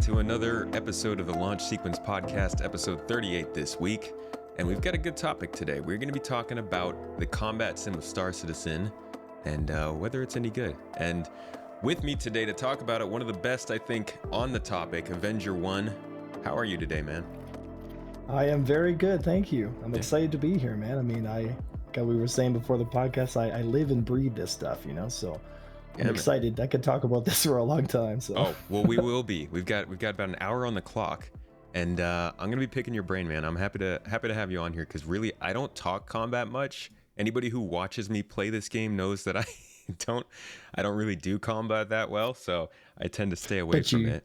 to another episode of the Launch Sequence Podcast, episode 38 this week. And we've got a good topic today. We're going to be talking about the combat sim of Star Citizen and whether it's any good. And with me today to talk about it, one of the best, I think, on the topic, Avenger One. How are you today, man? I am very good, thank you. I'm excited to be here, man. I mean, like we were saying before the podcast, I live and breathe this stuff, so I'm excited. I could talk about this for a long time. So. Oh, well, we will be. We've got about an hour on the clock, and I'm gonna be picking your brain, man. I'm happy to have you on here because really, I don't talk combat much. Anybody who watches me play this game knows that I don't really do combat that well, so I tend to stay away from it.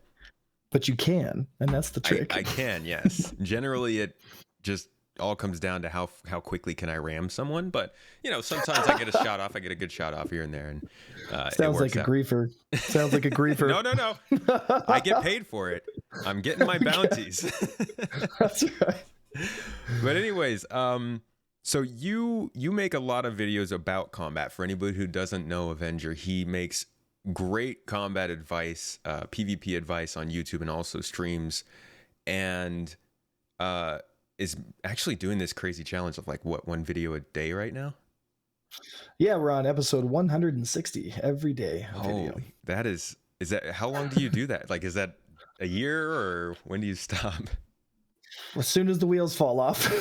But you can, and that's the trick. I can, yes. Generally, it just all comes down to how quickly can I ram someone, but sometimes I get a shot off. I get a good shot off here and there, and sounds like a griefer. Sounds like a griefer. No. I get paid for it. I'm getting my bounties. That's right. But anyways, so you make a lot of videos about combat. For anybody who doesn't know Avenger, he makes great combat advice, PvP advice on YouTube, and also streams, and is actually doing this crazy challenge of one video a day right now. Yeah, we're on episode 160 every day. Holy, is that how long do you do that? Is that a year, or when do you stop? As soon as the wheels fall off.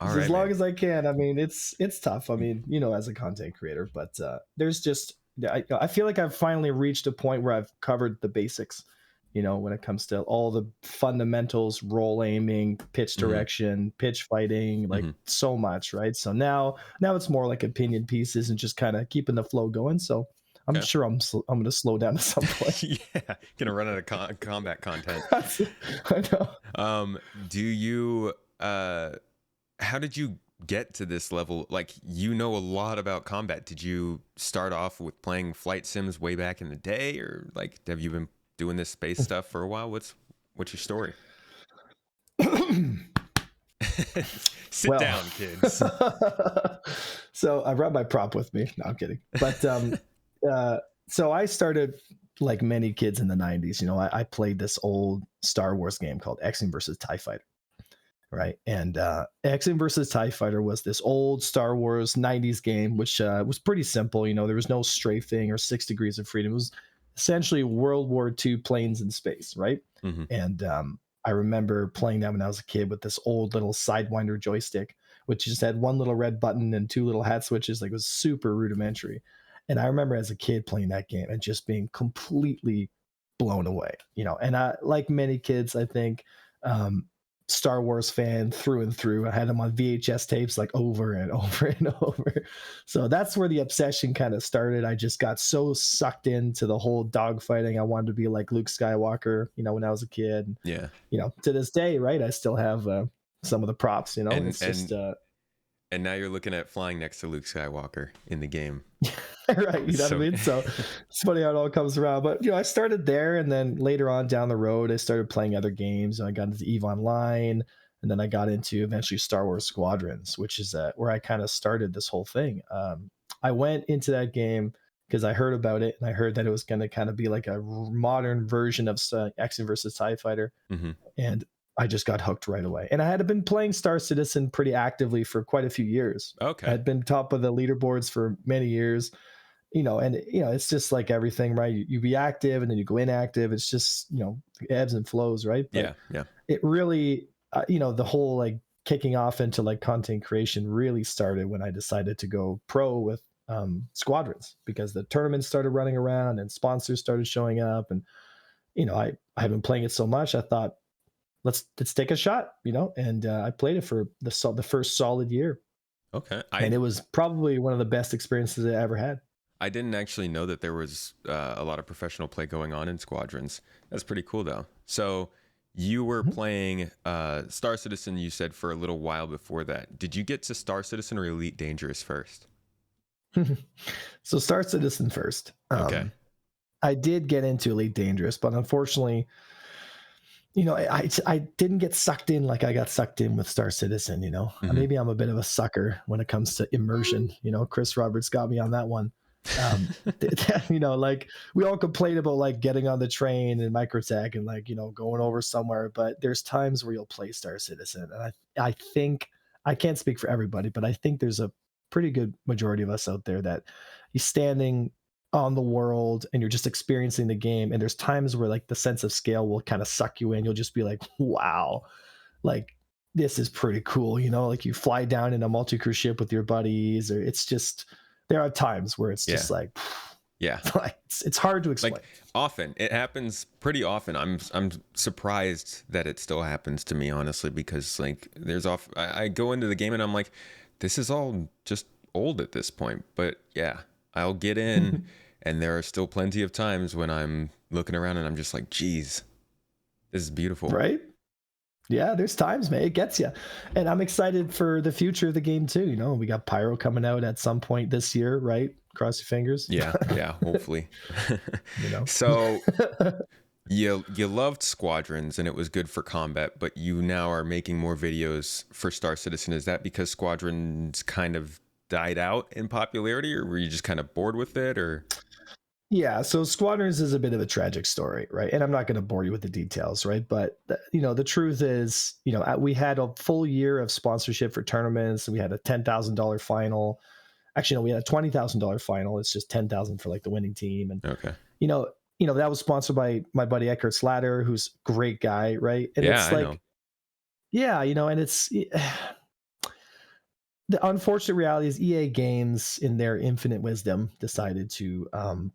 All right, as long as I can. I mean, it's tough. I mean, as a content creator, but there's just I feel like I've finally reached a point where I've covered the basics. When it comes to all the fundamentals, role aiming, pitch direction, pitch fighting, so much, right? So now it's more like opinion pieces and just kind of keeping the flow going. So I'm sure I'm going to slow down at some point. Yeah, gonna run out of combat content. I know. Do you? How did you get to this level? You know a lot about combat. Did you start off with playing flight sims way back in the day, or have you been doing this space stuff for a while? What's your story? Sit down, kids. So I brought my prop with me. No, I'm kidding. But so I started like many kids in the 90s. I played this old Star Wars game called X-Wing versus TIE Fighter. Right. And X-Wing versus TIE Fighter was this old Star Wars 90s game, which was pretty simple. There was no strafing or 6 degrees of freedom. It was essentially World War II planes in space, right? Mm-hmm. And I remember playing that when I was a kid with this old little Sidewinder joystick, which just had one little red button and 2 little hat switches. It was super rudimentary. And I remember as a kid playing that game and just being completely blown away, And I, like many kids, I think, Star Wars fan through and through. I had them on VHS tapes over and over and over. So that's where the obsession kind of started. I just got so sucked into the whole dogfighting. I wanted to be like Luke Skywalker, when I was a kid. Yeah. To this day, right? I still have some of the props, And now you're looking at flying next to Luke Skywalker in the game. Right. What I mean? So it's funny how it all comes around. But, I started there, and then later on down the road, I started playing other games. I got into EVE Online, and then I got into eventually Star Wars Squadrons, which is where I kind of started this whole thing. I went into that game because I heard about it, and I heard that it was going to kind of be like a modern version of X-Wing versus TIE Fighter. Mm-hmm. And I just got hooked right away. And I had been playing Star Citizen pretty actively for quite a few years. Okay. I had been top of the leaderboards for many years, it's just like everything, right? You be active and then you go inactive. It's just, ebbs and flows, right? But yeah. It really, the whole kicking off into content creation really started when I decided to go pro with Squadrons, because the tournaments started running around and sponsors started showing up. And, I've been playing it so much, I thought, let's take a shot, and I played it for the first solid year. Okay. And it was probably one of the best experiences I ever had. I didn't actually know that there was a lot of professional play going on in Squadrons. That's pretty cool, though. So you were playing Star Citizen, you said, for a little while before that. Did you get to Star Citizen or Elite Dangerous first? So Star Citizen first. Okay. I did get into Elite Dangerous, but unfortunately, I didn't get sucked in like I got sucked in with Star Citizen, Mm-hmm. Maybe I'm a bit of a sucker when it comes to immersion. Chris Roberts got me on that one. Like we all complain about like getting on the train and microtech and like, going over somewhere, but there's times where you'll play Star Citizen. And I think, I can't speak for everybody, but I think there's a pretty good majority of us out there that you're standing on the world and you're just experiencing the game. And there's times where like the sense of scale will kind of suck you in. You'll just be like, wow, like this is pretty cool. Like you fly down in a multi-crew ship with your buddies, or it's just, there are times where it's just like, yeah, like it's hard to explain. Like often, it happens pretty often. I'm surprised that it still happens to me, honestly, because like I go into the game and I'm like, this is all just old at this point. But yeah, I'll get in, and there are still plenty of times when I'm looking around and I'm just like, geez, this is beautiful, right? Yeah, there's times, man, it gets you. And I'm excited for the future of the game too. We got Pyro coming out at some point this year, right? Cross your fingers. Yeah, hopefully. So you loved Squadrons and it was good for combat, but you now are making more videos for Star Citizen. Is that because Squadrons kind of died out in popularity, or were you just kind of bored with it, or? Yeah, so Squadrons is a bit of a tragic story, right? And I'm not going to bore you with the details, right? But the truth is, we had a full year of sponsorship for tournaments, and we had a $10,000 final. Actually, no, we had a $20,000 final. It's just 10,000 for like the winning team, and okay, that was sponsored by my buddy Eckhart Slatter, who's a great guy, right? And yeah, it's like, I know. Yeah, and it's the unfortunate reality is EA Games, in their infinite wisdom, decided to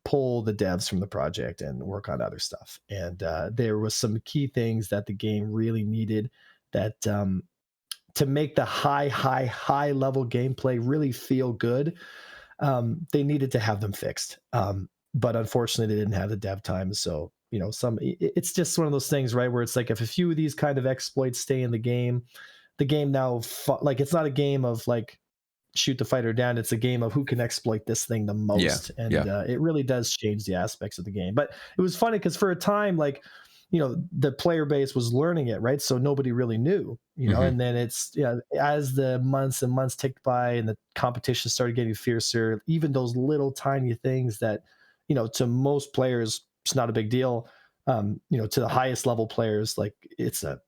pull the devs from the project and work on other stuff. And there was some key things that the game really needed that to make the high level gameplay really feel good. They needed to have them fixed. But unfortunately, they didn't have the dev time. So, it's just one of those things, right? Where it's like, if a few of these kind of exploits stay in the game now, like, it's not a game of like shoot the fighter down. It's a game of who can exploit this thing the most. It really does change the aspects of the game. But it was funny because for a time, like, the player base was learning it, right? So nobody really knew, and then it's, as the months and months ticked by and the competition started getting fiercer, even those little tiny things that, to most players, it's not a big deal. To the highest level players, like it's a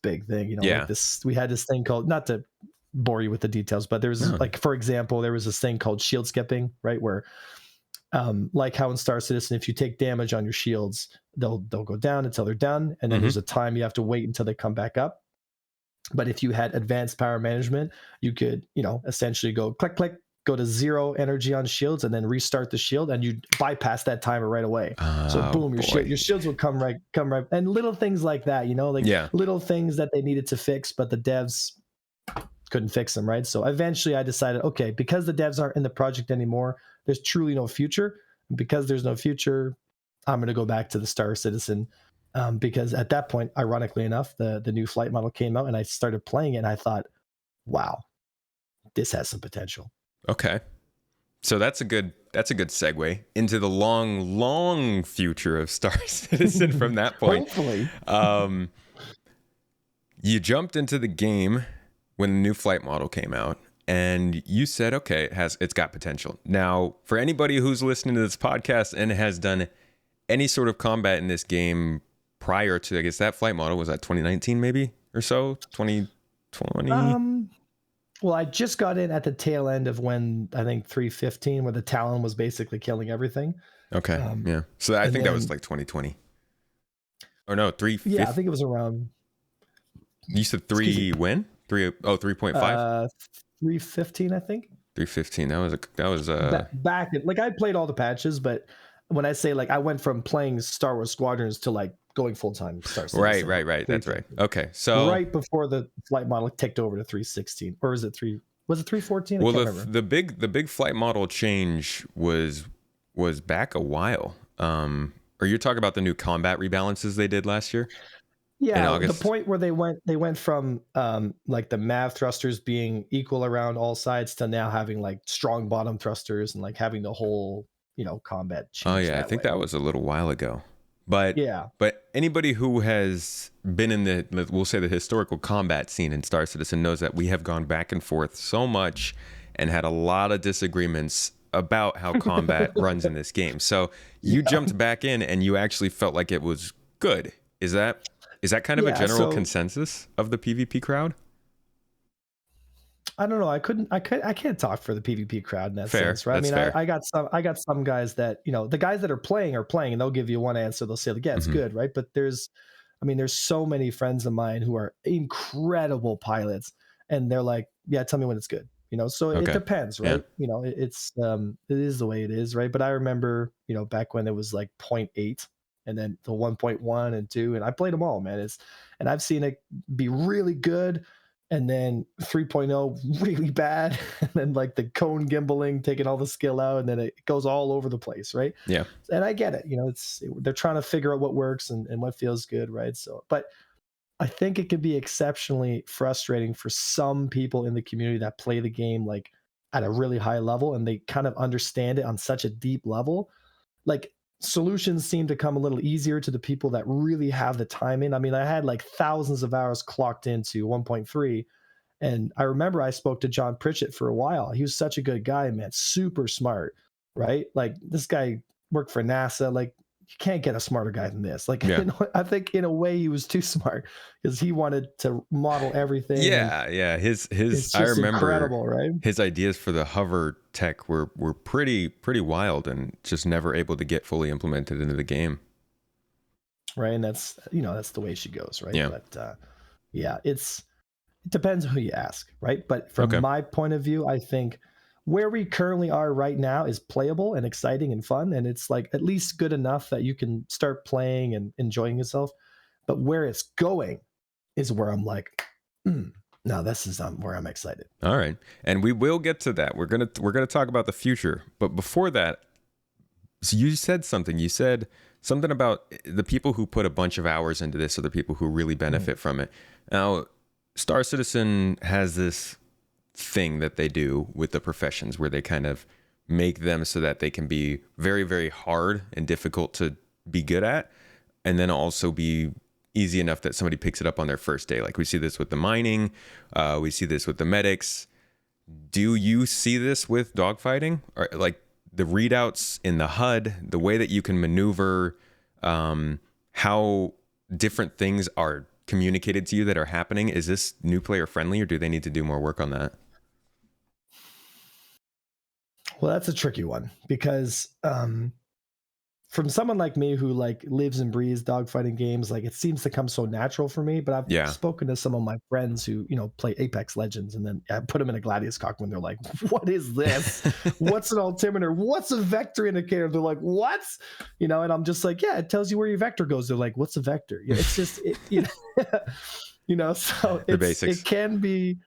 big thing, like this, we had this thing called, not to bore you with the details, but there's like, for example, there was this thing called shield skipping, right? Where, like how in Star Citizen, if you take damage on your shields, they'll go down until they're done. And then there's a time you have to wait until they come back up. But if you had advanced power management, you could, essentially go click, click, go to 0 energy on shields and then restart the shield, and you bypass that timer right away. So boom, your shields will come right. And little things like that, little things that they needed to fix, but the devs couldn't fix them, right? So eventually I decided, okay, because the devs aren't in the project anymore, there's truly no future. Because there's no future, I'm going to go back to the Star Citizen. Because at that point, ironically enough, the new flight model came out and I started playing it and I thought, wow, this has some potential. Okay. So that's a good segue into the long future of Star Citizen from that point. Hopefully. You jumped into the game when the new flight model came out and you said, okay, it's got potential. Now, for anybody who's listening to this podcast and has done any sort of combat in this game prior to, I guess, that flight model, was that 2019 maybe or so? 2020? Well, I just got in at the tail end of when, I think, 315, where the Talon was basically killing everything. Okay. Yeah. So I think that was like 2020. Or no, 315. Yeah, I think it was around. You said 3.5? 315, I think. 315. That was back, like, I played all the patches, but when I say, like, I went from playing Star Wars Squadrons to like going full-time Star Citizen. Right. That's right. Okay. So right before the flight model ticked over to 316, or was it 314? Well, the big flight model change was back a while. Or you're talking about the new combat rebalances they did last year? Yeah, the point where they went from like the MAV thrusters being equal around all sides to now having like strong bottom thrusters and like having the whole, combat change. Oh yeah, I think that was a little while ago. But yeah, but anybody who has been in we'll say the historical combat scene in Star Citizen knows that we have gone back and forth so much and had a lot of disagreements about how combat runs in this game. So you jumped back in and you actually felt like it was good. Is that kind of a general consensus of the PvP crowd? I don't know. I can't talk for the PvP crowd in that Fair. sense, right? That's I mean, fair. I got some guys that, the guys that are playing, and they'll give you one answer. They'll say, like, yeah, it's good, right? But there's so many friends of mine who are incredible pilots, and they're like, yeah, tell me when it's good. So it depends, right? Yeah. It is the way it is, right? But I remember, back when it was like 0.8 and then the 1.1 and 2, and I played them all, man. And I've seen it be really good, and then 3.0 really bad, and then like the cone gimbaling taking all the skill out, and then it goes all over the place, right? Yeah. And I get it. They're trying to figure out what works and what feels good, right? So, but I think it could be exceptionally frustrating for some people in the community that play the game like at a really high level, and they kind of understand it on such a deep level. Like, solutions seem to come a little easier to the people that really have the time in. I mean, I had like thousands of hours clocked into 1.3, and I remember I spoke to John Pritchett for a while. He was such a good guy, man, super smart, right? Like, this guy worked for NASA. Like, you can't get a smarter guy than this. Like, Yeah. I think in a way he was too smart because he wanted to model everything. Yeah. His it's I just remember incredible, right? his ideas for the hover tech were pretty wild and just never able to get fully implemented into the game. Right. And that's the way she goes, right? Yeah. But it depends who you ask, right? But from my point of view, I think where we currently are right now is playable and exciting and fun, and it's like at least good enough that you can start playing and enjoying yourself. But where it's going is where I'm like, no, this is where I'm excited. All right, and we will get to that. We're gonna talk about the future, but before that, so you said something. You said something about the people who put a bunch of hours into this are the people who really benefit from it. Now, Star Citizen has this thing that they do with the professions where they kind of make them so that they can be very, very hard and difficult to be good at, and then also be easy enough that somebody picks it up on their first day. Like, we see this with the mining, we see this with the medics. Do you see this with dogfighting? Or like the readouts in the HUD, the way that you can maneuver, how different things are communicated to you that are happening? Is this new player friendly, or do they need to do more work on that? Well, that's a tricky one because from someone like me who like lives and breathes dogfighting games, like, it seems to come so natural for me. But I've spoken to some of my friends who play Apex Legends, and then I put them in a Gladius cock when they're like, "What is this? What's an altimeter? What's a vector indicator?" They're like, "What?" And I'm just like, "Yeah, it tells you where your vector goes." They're like, "What's a vector?" It's just so The basics. It can be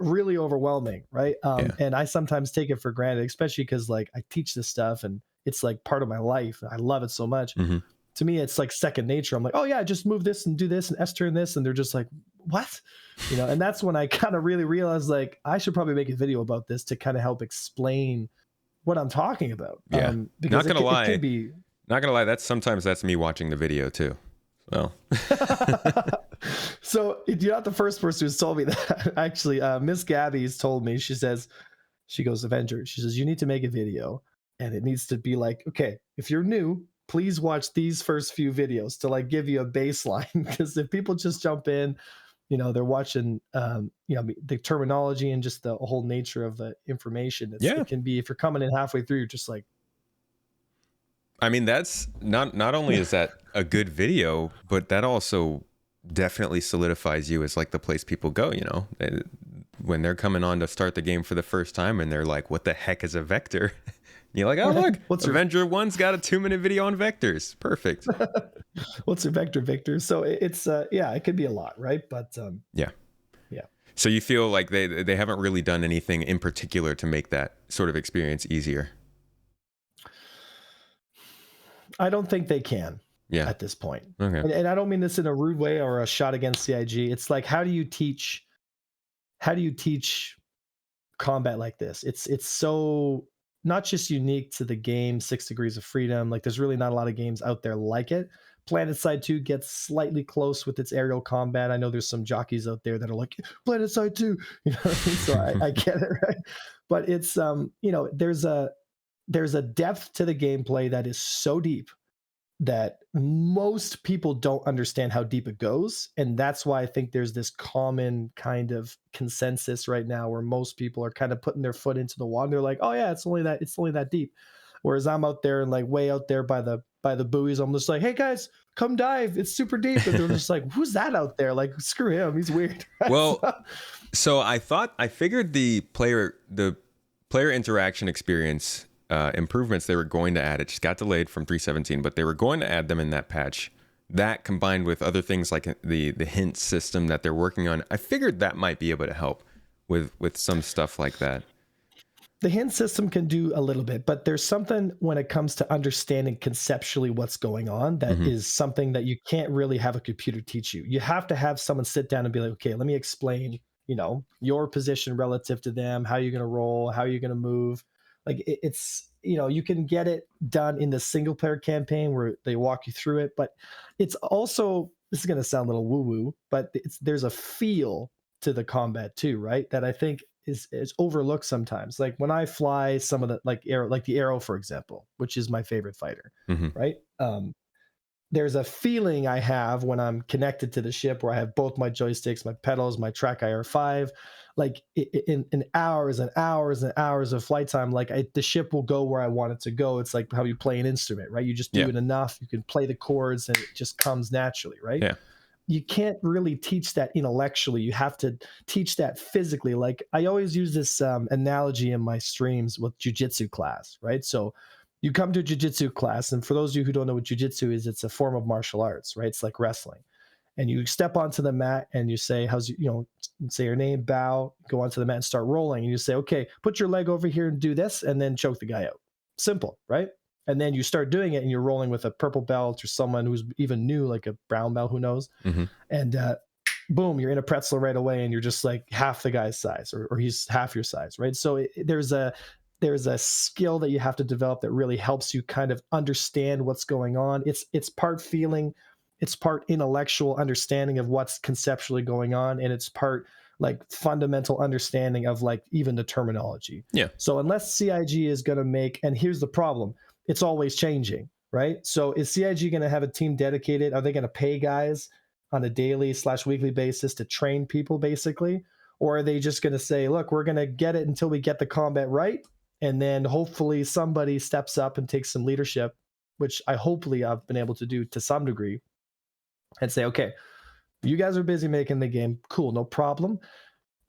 really overwhelming, right? And I sometimes take it for granted, especially because like I teach this stuff and it's like part of my life. I love it so much. To me, it's like second nature. I'm like, oh yeah, just move this and do this and S turn this, and they're just like, what? And that's when I kind of really realized, like, I should probably make a video about this to kind of help explain what I'm talking about. Yeah, because not gonna lie. It could be... Not gonna lie, sometimes that's me watching the video too. Well, so you're not the first person who's told me that. Actually, Miss Gabby's told me. She goes, Avenger, she says, you need to make a video, and it needs to be like, okay, if you're new, please watch these first few videos to like give you a baseline. Because if people just jump in, they're watching, the terminology and just the whole nature of the information. It can be, if you're coming in halfway through, you're just like, I mean, that's not only is that a good video, but that also definitely solidifies you as like the place people go, when they're coming on to start the game for the first time and they're like, what the heck is a vector? You're like, oh, look, Avenger One's got a 2-minute video on vectors. Perfect. What's a vector, Victor? So it's, it could be a lot, right? But yeah. So you feel like they haven't really done anything in particular to make that sort of experience easier? I don't think they can at this point. Okay. And I don't mean this in a rude way or a shot against CIG. It's like, how do you teach combat like this? It's so not just unique to the game 6 Degrees of Freedom. Like, there's really not a lot of games out there like it. PlanetSide 2 gets slightly close with its aerial combat. I know there's some jockeys out there that are like, PlanetSide 2, so I get it, right? But it's there's there's a depth to the gameplay that is so deep that most people don't understand how deep it goes. And that's why I think there's this common kind of consensus right now where most people are kind of putting their foot into the water. They're like, oh yeah, it's only that deep. Whereas I'm out there and like way out there by the buoys, I'm just like, hey guys, come dive. It's super deep. And they're just like, who's that out there? Like, screw him. He's weird. Well, so I figured the player interaction experience improvements they were going to add, it just got delayed from 3.17, but they were going to add them in that patch. That combined with other things like the hint system that they're working on, I figured that might be able to help with some stuff like that. The hint system can do a little bit, but there's something when it comes to understanding conceptually what's going on that is something that you can't really have a computer teach you. You have to have someone sit down and be like, okay, let me explain, your position relative to them, how you're going to roll, how you're going to move. Like it's, you can get it done in the single player campaign where they walk you through it, but it's also, this is going to sound a little woo woo, but there's a feel to the combat too, right? That I think is overlooked sometimes. Like when I fly some of the like the Arrow, for example, which is my favorite fighter, right? There's a feeling I have when I'm connected to the ship where I have both my joysticks, my pedals, my track IR5, like in hours and hours and hours of flight time, like the ship will go where I want it to go. It's like how you play an instrument, right? You just do it enough, you can play the chords and it just comes naturally, right? Yeah. You can't really teach that intellectually. You have to teach that physically. Like I always use this analogy in my streams with jujitsu class, right? So you come to a jujitsu class, and for those of you who don't know what jujitsu is, it's a form of martial arts, right? It's like wrestling. And you step onto the mat and you say, say your name, bow, go onto the mat and start rolling. And you say, okay, put your leg over here and do this, and then choke the guy out. Simple, right? And then you start doing it and you're rolling with a purple belt or someone who's even new, like a brown belt, who knows? And boom, you're in a pretzel right away and you're just like half the guy's size or he's half your size, right? So there's a skill that you have to develop that really helps you kind of understand what's going on. It's part feeling, it's part intellectual understanding of what's conceptually going on, and it's part like fundamental understanding of like even the terminology. Yeah. So unless CIG is going to make, and here's the problem, it's always changing, right? So is CIG going to have a team dedicated? Are they going to pay guys on a daily/weekly basis to train people basically? Or are they just going to say, look, we're going to get it until we get the combat right. And then hopefully somebody steps up and takes some leadership, which hopefully I've been able to do to some degree, and say, okay, you guys are busy making the game. Cool, no problem.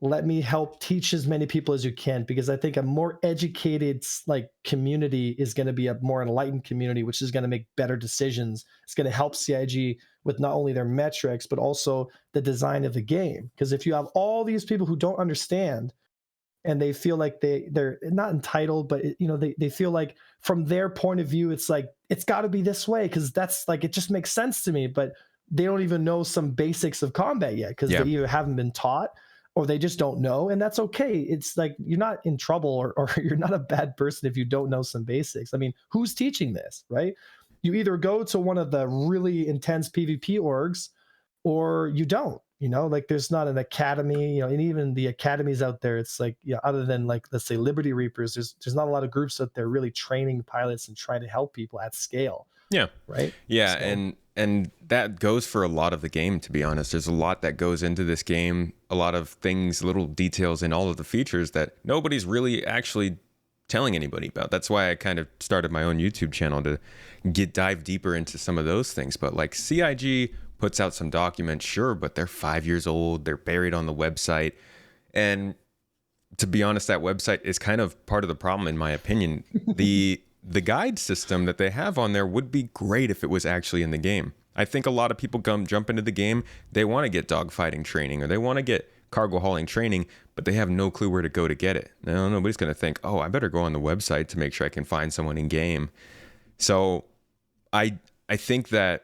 Let me help teach as many people as you can, because I think a more educated like community is going to be a more enlightened community, which is going to make better decisions. It's going to help CIG with not only their metrics, but also the design of the game. Because if you have all these people who don't understand and they feel like they're not entitled, but they feel like from their point of view, it's like, it's got to be this way because that's like, it just makes sense to me. But they don't even know some basics of combat yet because they either haven't been taught or they just don't know. And that's okay. It's like, you're not in trouble or you're not a bad person if you don't know some basics. I mean, who's teaching this, right? You either go to one of the really intense PvP orgs or you don't, like there's not an academy, and even the academies out there, it's like, other than like, let's say Liberty Reapers, there's not a lot of groups out there really training pilots and trying to help people at scale. Yeah. Right. Yeah. So, and that goes for a lot of the game, to be honest. There's a lot that goes into this game, a lot of things, little details in all of the features that nobody's really actually telling anybody about. That's why I kind of started my own YouTube channel to dive deeper into some of those things. But like CIG puts out some documents, sure, but they're 5 years old. They're buried on the website. And to be honest, that website is kind of part of the problem, in my opinion. The guide system that they have on there would be great if it was actually in the game. I think a lot of people jump into the game, they want to get dogfighting training or they want to get cargo hauling training, but they have no clue where to go to get it. Now, nobody's going to think, oh, I better go on the website to make sure I can find someone in game. So I think that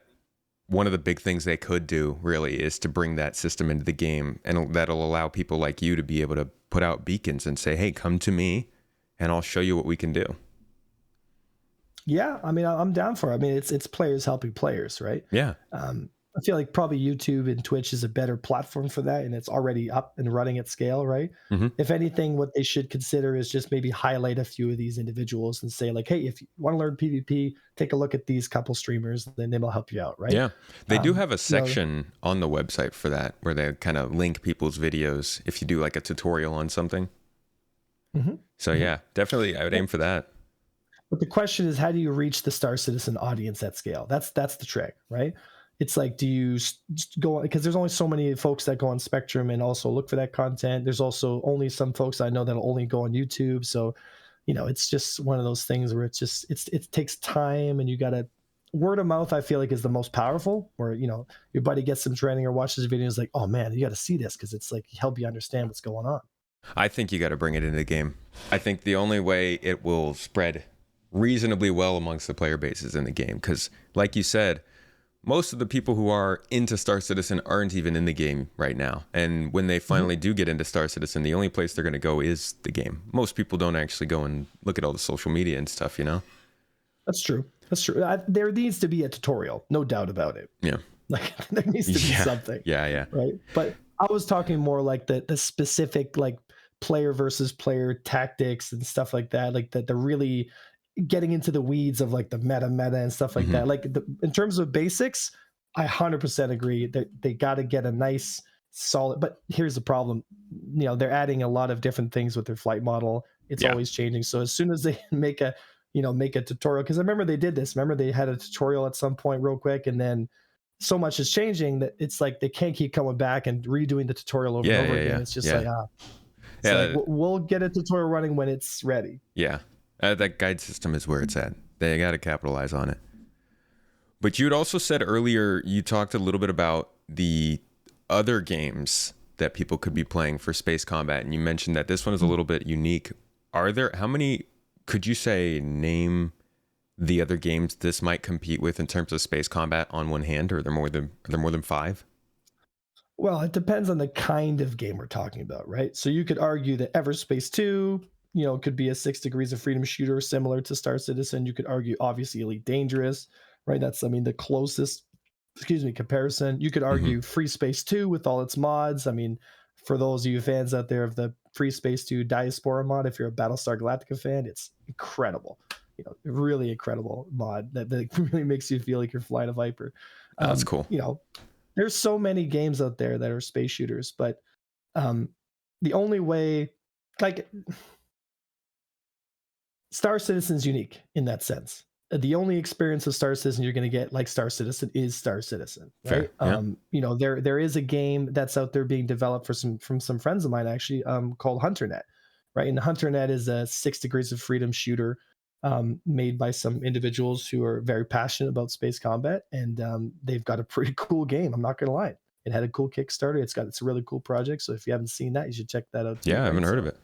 one of the big things they could do really is to bring that system into the game, and that'll allow people like you to be able to put out beacons and say, hey, come to me and I'll show you what we can do. Yeah, I mean, I'm down for it. I mean, it's players helping players, right? Yeah. I feel like probably YouTube and Twitch is a better platform for that, and it's already up and running at scale, right? Hmm. If anything, what they should consider is just maybe highlight a few of these individuals and say like, hey, if you want to learn PvP, take a look at these couple streamers, then they will help you out, right? Yeah, they do have a You know, section on the website for that where they kind of link people's videos if you do like a tutorial on something. mhm, So mhm. yeah, definitely I would Yeah. aim for that. But the question is, how do you reach the Star Citizen audience at scale? That's the trick, right? It's like, do you go, because there's only so many folks that go on Spectrum and also look for that content. There's also only some folks I know that'll only go on YouTube. So, it's just one of those things where it takes time, and you got to word of mouth. I feel like is the most powerful. Where your buddy gets some training or watches a video, and is like, oh man, you got to see this because it's like help you understand what's going on. I think you got to bring it into the game. I think the only way it will spread reasonably well amongst the player base is in the game because, like you said, most of the people who are into Star Citizen aren't even in the game right now. And when they finally do get into Star Citizen, the only place they're going to go is the game. Most people don't actually go and look at all the social media and stuff, That's true. That's true. There needs to be a tutorial, no doubt about it. Yeah. Like there needs to be something. Yeah. Right. But I was talking more like the specific like player versus player tactics and stuff like that. Like the really getting into the weeds of like the meta and stuff like Mhm. that. Like in terms of basics, I 100% agree that they got to get a nice solid. But here's the problem: they're adding a lot of different things with their flight model. It's Yeah. always changing. So as soon as they make a tutorial, because I remember they did this. Remember they had a tutorial at some point real quick, and then so much is changing that it's like they can't keep coming back and redoing the tutorial over and over again. It's just like it's like we'll get a tutorial running when it's ready. Yeah. That guide system is where it's at. They got to capitalize on it. But you had also said earlier, you talked a little bit about the other games that people could be playing for space combat. And you mentioned that this one is a little bit unique. How many, could you say, name the other games this might compete with in terms of space combat on one hand, or are there more than 5? Well, it depends on the kind of game we're talking about, right? So you could argue that Everspace 2, could be a 6 Degrees of Freedom shooter similar to Star Citizen. You could argue, obviously, Elite Dangerous, right? That's, the closest, comparison. You could Mm-hmm. argue Free Space 2 with all its mods. I mean, for those of you fans out there of the Free Space 2 Diaspora mod, if you're a Battlestar Galactica fan, it's incredible. Really incredible mod that really makes you feel like you're flying a Viper. That's cool. There's so many games out there that are space shooters, but the only way, like, Star Citizen's unique in that sense. The only experience of Star Citizen you're going to get like Star Citizen is Star Citizen, right? Fair, yeah. There is a game that's out there being developed from some friends of mine actually, called HunterNet, right? And HunterNet is a 6 Degrees of Freedom shooter, made by some individuals who are very passionate about space combat, and they've got a pretty cool game. I'm not going to lie. It had a cool Kickstarter. It's a really cool project. So if you haven't seen that, you should check that out too. Yeah, I haven't heard of it.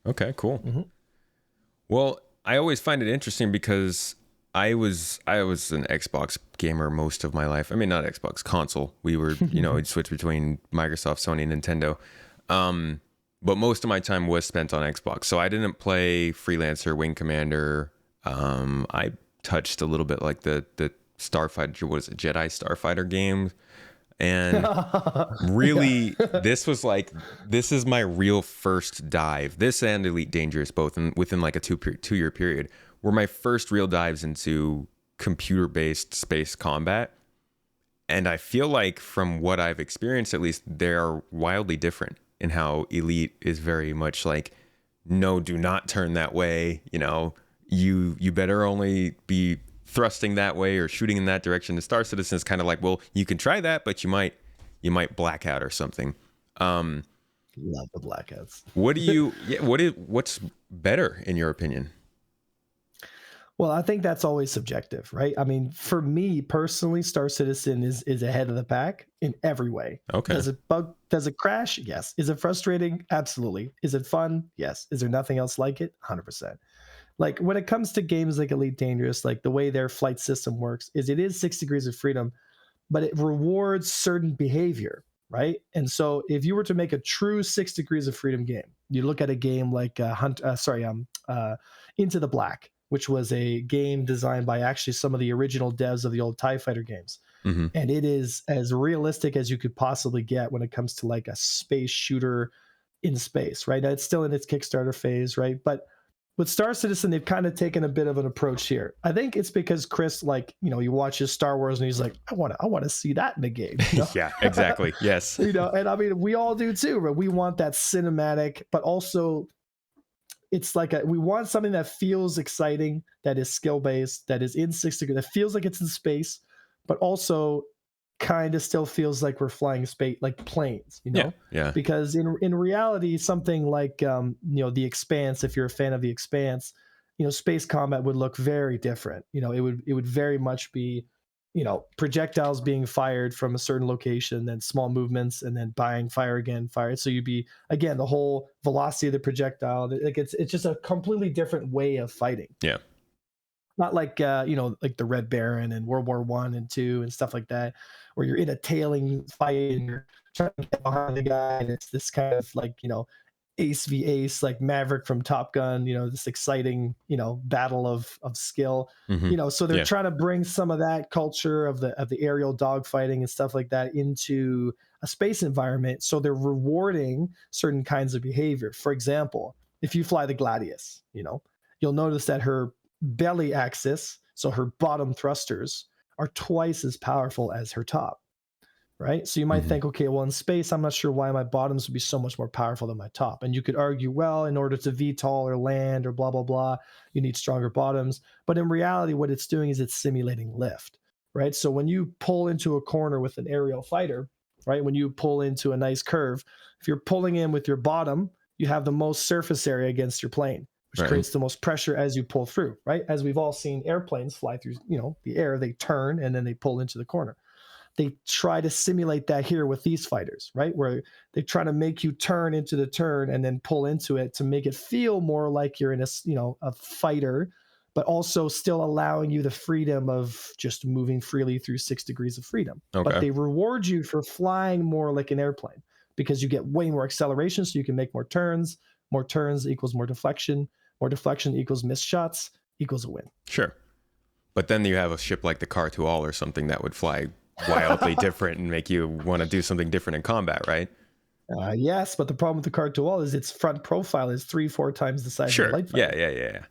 Okay, cool. Mm-hmm. Well, I always find it interesting because I was an Xbox gamer most of my life. I mean, not Xbox, console. We were, we'd switch between Microsoft, Sony, and Nintendo. But most of my time was spent on Xbox. So I didn't play Freelancer, Wing Commander. I touched a little bit like the Starfighter, what is it, Jedi Starfighter game. And really, this is my real first dive. This and Elite Dangerous, both within like a 2-year period, were my first real dives into computer-based space combat. And I feel like from what I've experienced, at least, they're wildly different in how Elite is very much like, no, do not turn that way. You better only be thrusting that way or shooting in that direction. The Star Citizen is kind of like, well, you can try that, but you might black out or something. Love the blackouts. What's better in your opinion? Well, I think that's always subjective, right? I mean, for me personally, Star Citizen is ahead of the pack in every way. Okay. Does it crash? Yes. Is it frustrating? Absolutely. Is it fun? Yes. Is there nothing else like it? 100%. Like when it comes to games like Elite Dangerous, like the way their flight system works is it is 6 Degrees of Freedom, but it rewards certain behavior, right? And so if you were to make a true 6 Degrees of Freedom game, you look at a game like Into the Black, which was a game designed by actually some of the original devs of the old TIE Fighter games. Mm-hmm. And it is as realistic as you could possibly get when it comes to like a space shooter in space, right? It's still in its Kickstarter phase, right? But with Star Citizen, they've kind of taken a bit of an approach here. I think it's because Chris, like, he watches Star Wars and he's like, I want to see that in the game. Yeah, exactly. Yes. And I mean, we all do too, but we want that cinematic, but also it's like we want something that feels exciting, that is skill based, that is in 6 degrees, that feels like it's in space, but also kind of still feels like we're flying space, like planes, Yeah. Because in reality, something like The Expanse, if you're a fan of The Expanse, space combat would look very different. It would very much be projectiles being fired from a certain location, then small movements, and then buying fire again, fire. So you'd be, again, the whole velocity of the projectile, like it's just a completely different way of fighting. Yeah. Not like like the Red Baron and World War I and II and stuff like that, where you're in a tailing fight and you're trying to get behind the guy, and it's this kind of like ace v ace, like Maverick from Top Gun, this exciting battle of skill. Mm-hmm. So they're trying to bring some of that culture of the aerial dogfighting and stuff like that into a space environment. So they're rewarding certain kinds of behavior. For example, if you fly the Gladius, you'll notice that her belly axis, so her bottom thrusters, are twice as powerful as her top, right? So you might think, okay, well, in space, I'm not sure why my bottoms would be so much more powerful than my top. And you could argue, well, in order to VTOL or land or blah, blah, blah, you need stronger bottoms. But in reality, what it's doing is it's simulating lift, right? So when you pull into a corner with an aerial fighter, right, when you pull into a nice curve, if you're pulling in with your bottom, you have the most surface area against your plane, which creates the most pressure as you pull through, right? As we've all seen airplanes fly through, the air, they turn and then they pull into the corner. They try to simulate that here with these fighters, right? Where they try to make you turn into the turn and then pull into it to make it feel more like you're in a fighter, but also still allowing you the freedom of just moving freely through 6 degrees of freedom. Okay. But they reward you for flying more like an airplane because you get way more acceleration, so you can make more turns. More turns equals more deflection equals missed shots equals a win. Sure. But then you have a ship like the Car-2-All or something that would fly wildly different and make you want to do something different in combat, right? Yes, but the problem with the Car-2-All is its front profile is 3-4 times the size of a light fighter. Yeah.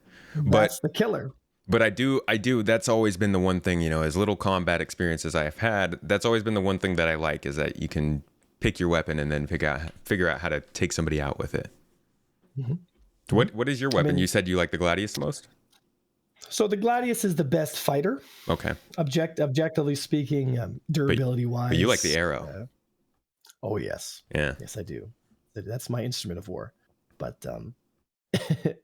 That's the killer. But I do. That's always been the one thing, as little combat experience as I have had, that's always been the one thing that I like, is that you can pick your weapon and then figure out how to take somebody out with it. Mm-hmm. What is your weapon? You said you like the Gladius the most? So the Gladius is the best fighter. Okay. Objectively speaking, durability wise. But you like the arrow. Oh yes. Yeah. Yes, I do. That's my instrument of war. But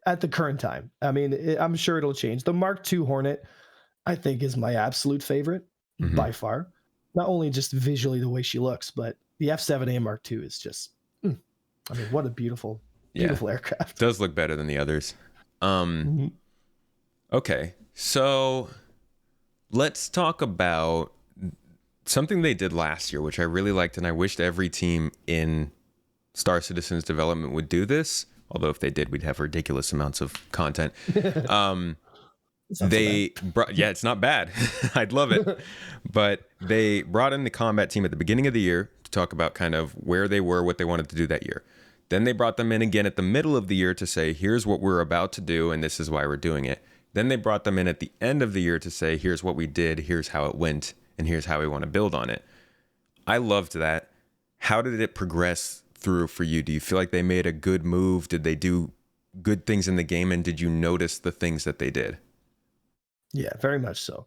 at the current time, I'm sure it'll change. The Mark II Hornet, I think, is my absolute favorite by far. Not only just visually the way she looks, but the F-7A Mark II is just, what a beautiful aircraft. It does look better than the others. Okay, so let's talk about something they did last year, which I really liked, and I wished every team in Star Citizen's development would do this. Although if they did, we'd have ridiculous amounts of content. It's not bad. I'd love it. But they brought in the combat team at the beginning of the year to talk about kind of where they were, what they wanted to do that year. Then they brought them in again at the middle of the year to say, here's what we're about to do, and this is why we're doing it. Then they brought them in at the end of the year to say, here's what we did, here's how it went, and here's how we want to build on it. I loved that. How did it progress through for you? Do you feel like they made a good move? Did they do good things in the game, and did you notice the things that they did? Yeah, very much so.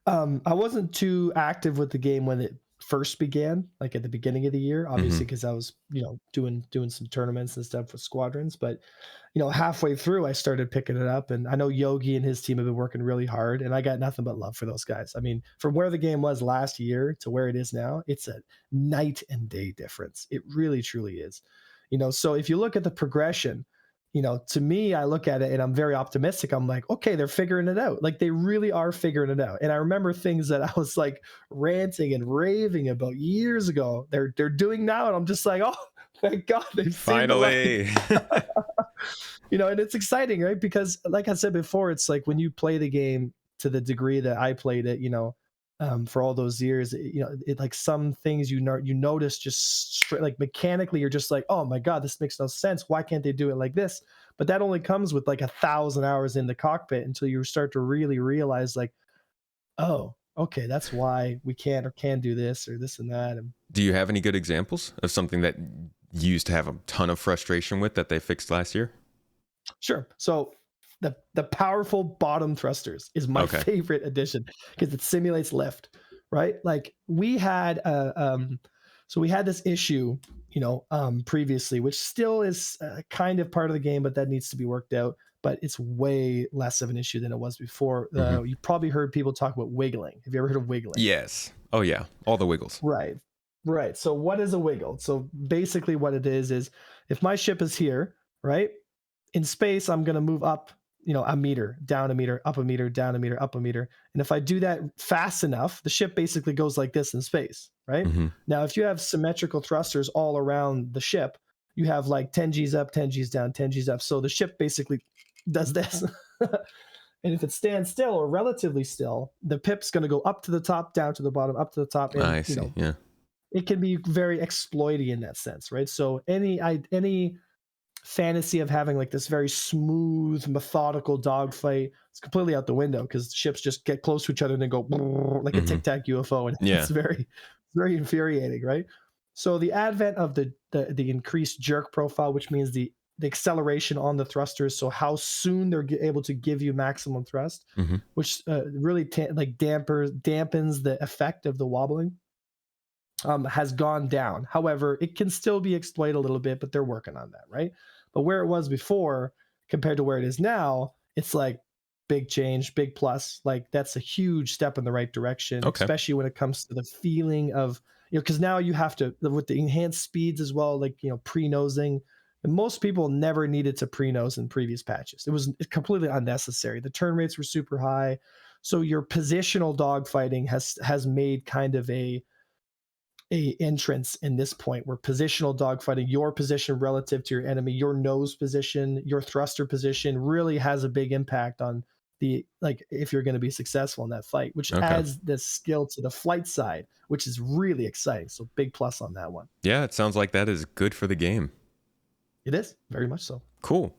I wasn't too active with the game when it first began, like at the beginning of the year, obviously, because I was, doing some tournaments and stuff with Squadrons. But, halfway through, I started picking it up. And I know Yogi and his team have been working really hard, and I got nothing but love for those guys. I mean, from where the game was last year to where it is now, it's a night and day difference. It really, truly is. So if you look at the progression, to me, I look at it and I'm very optimistic. I'm like, okay, they're figuring it out. Like, they really are figuring it out. And I remember things that I was like ranting and raving about years ago, they're doing now. And I'm just like, oh, thank God they finally. And it's exciting, right? Because like I said before, it's like when you play the game to the degree that I played it, for all those years, it like some things you notice just straight, like mechanically, you're just like, oh my god, this makes no sense. Why can't they do it like this? But that only comes with like 1,000 hours in the cockpit until you start to really realize, like, oh, okay, that's why we can't or can do this or this and that. And Do you have any good examples of something that you used to have a ton of frustration with that they fixed last year? sure. So the powerful bottom thrusters is my Okay. favorite addition because it simulates lift, right? Like we had so we had this issue, previously, which still is kind of part of the game, but that needs to be worked out. But it's way less of an issue than it was before. Mhm. You probably heard people talk about wiggling. Have you ever heard of wiggling? Yes. Oh yeah. All the wiggles. Right. Right. So what is a wiggle? So basically what it is if my ship is here, right? In space, I'm going to move up, a meter, down a meter, up a meter, down a meter, up a meter. And if I do that fast enough, the ship basically goes like this in space, right? Mhm. Now, if you have symmetrical thrusters all around the ship, you have like 10 G's up, 10 G's down, 10 G's up. So the ship basically does this. And if it stands still or relatively still, the pip's going to go up to the top, down to the bottom, up to the top. And, I see. Yeah. it can be very exploity in that sense, right? So any fantasy of having like this very smooth, methodical dogfight, it's completely out the window because ships just get close to each other and then go like a Mhm. Tic Tac UFO, and Yeah. it's very infuriating, right? So the advent of the increased jerk profile, which means the acceleration on the thrusters, so how soon they're able to give you maximum thrust, Mhm. which really dampens the effect of the wobbling, has gone down. However, it can still be exploited a little bit, but they're working on that, right? But where it was before compared to where it is now, it's like big change, big plus. Like that's a huge step in the right direction, Okay. especially when it comes to the feeling of, because now you have to, with the enhanced speeds as well, like, pre-nosing. And most people never needed to pre-nose in previous patches. It was completely unnecessary. The turn rates were super high. So your positional dogfighting has made kind of a entrance in this point where positional dogfighting, your position relative to your enemy, your nose position, your thruster position really has a big impact on if you're going to be successful in that fight, which Okay. adds this skill to the flight side, which is really exciting. So big plus on that one. Yeah, it sounds like that is good for the game. It is very much so. Cool.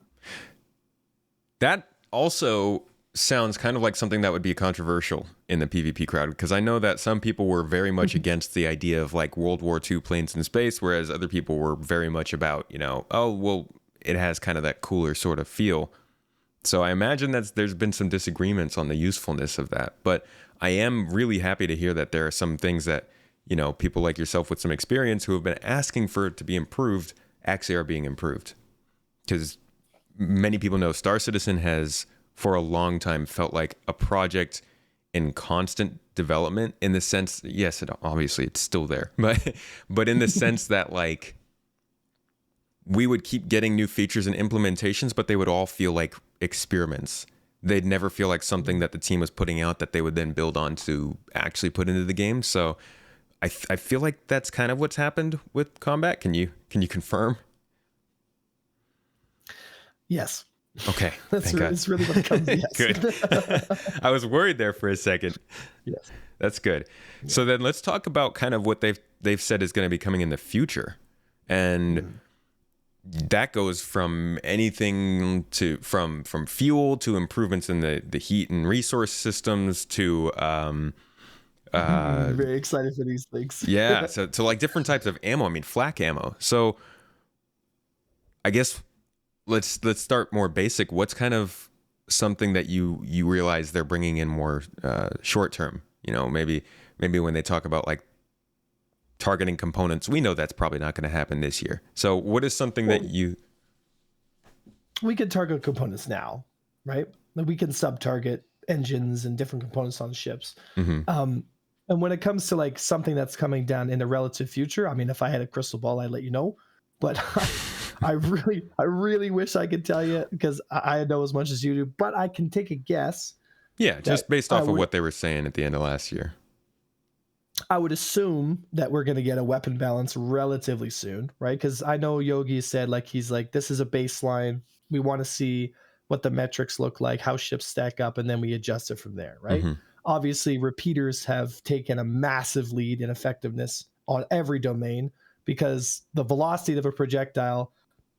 That also sounds kind of like something that would be controversial in the PvP crowd, because I know that some people were very much against the idea of like World War II planes in space, whereas other people were very much about, oh, well, it has kind of that cooler sort of feel. So I imagine that there's been some disagreements on the usefulness of that. But I am really happy to hear that there are some things that, people like yourself with some experience who have been asking for it to be improved actually are being improved. Because many people know Star Citizen has for a long time felt like a project in constant development, in the sense, yes, obviously it's still there, but in the sense that like we would keep getting new features and implementations, but they would all feel like experiments. They'd never feel like something that the team was putting out that they would then build on to actually put into the game. So I feel like that's kind of what's happened with combat. Can you confirm? Yes. Okay. That's really what it comes to. Yes. Good. I was worried there for a second. Yes. That's good. Yeah. So then let's talk about kind of what they've said is going to be coming in the future. And that goes from anything to from fuel to improvements in the heat and resource systems to very excited for these things. Yeah, so like different types of ammo. I mean, flak ammo. So I guess let's start more basic. What's kind of something that you realize they're bringing in more short term? Maybe when they talk about like targeting components, we know that's probably not going to happen this year. So what is something that we can target components now, right? Like we can sub-target engines and different components on ships. And when it comes to like something that's coming down in the relative future, I mean, if I had a crystal ball, I'd let you know. But I really wish I could tell you, because I know as much as you do, but I can take a guess. Yeah, just based off of what they were saying at the end of last year. I would assume that we're going to get a weapon balance relatively soon, right? Because I know Yogi said he's like, this is a baseline. We want to see what the metrics look like, how ships stack up, and then we adjust it from there, right? Obviously, repeaters have taken a massive lead in effectiveness on every domain because the velocity of a projectile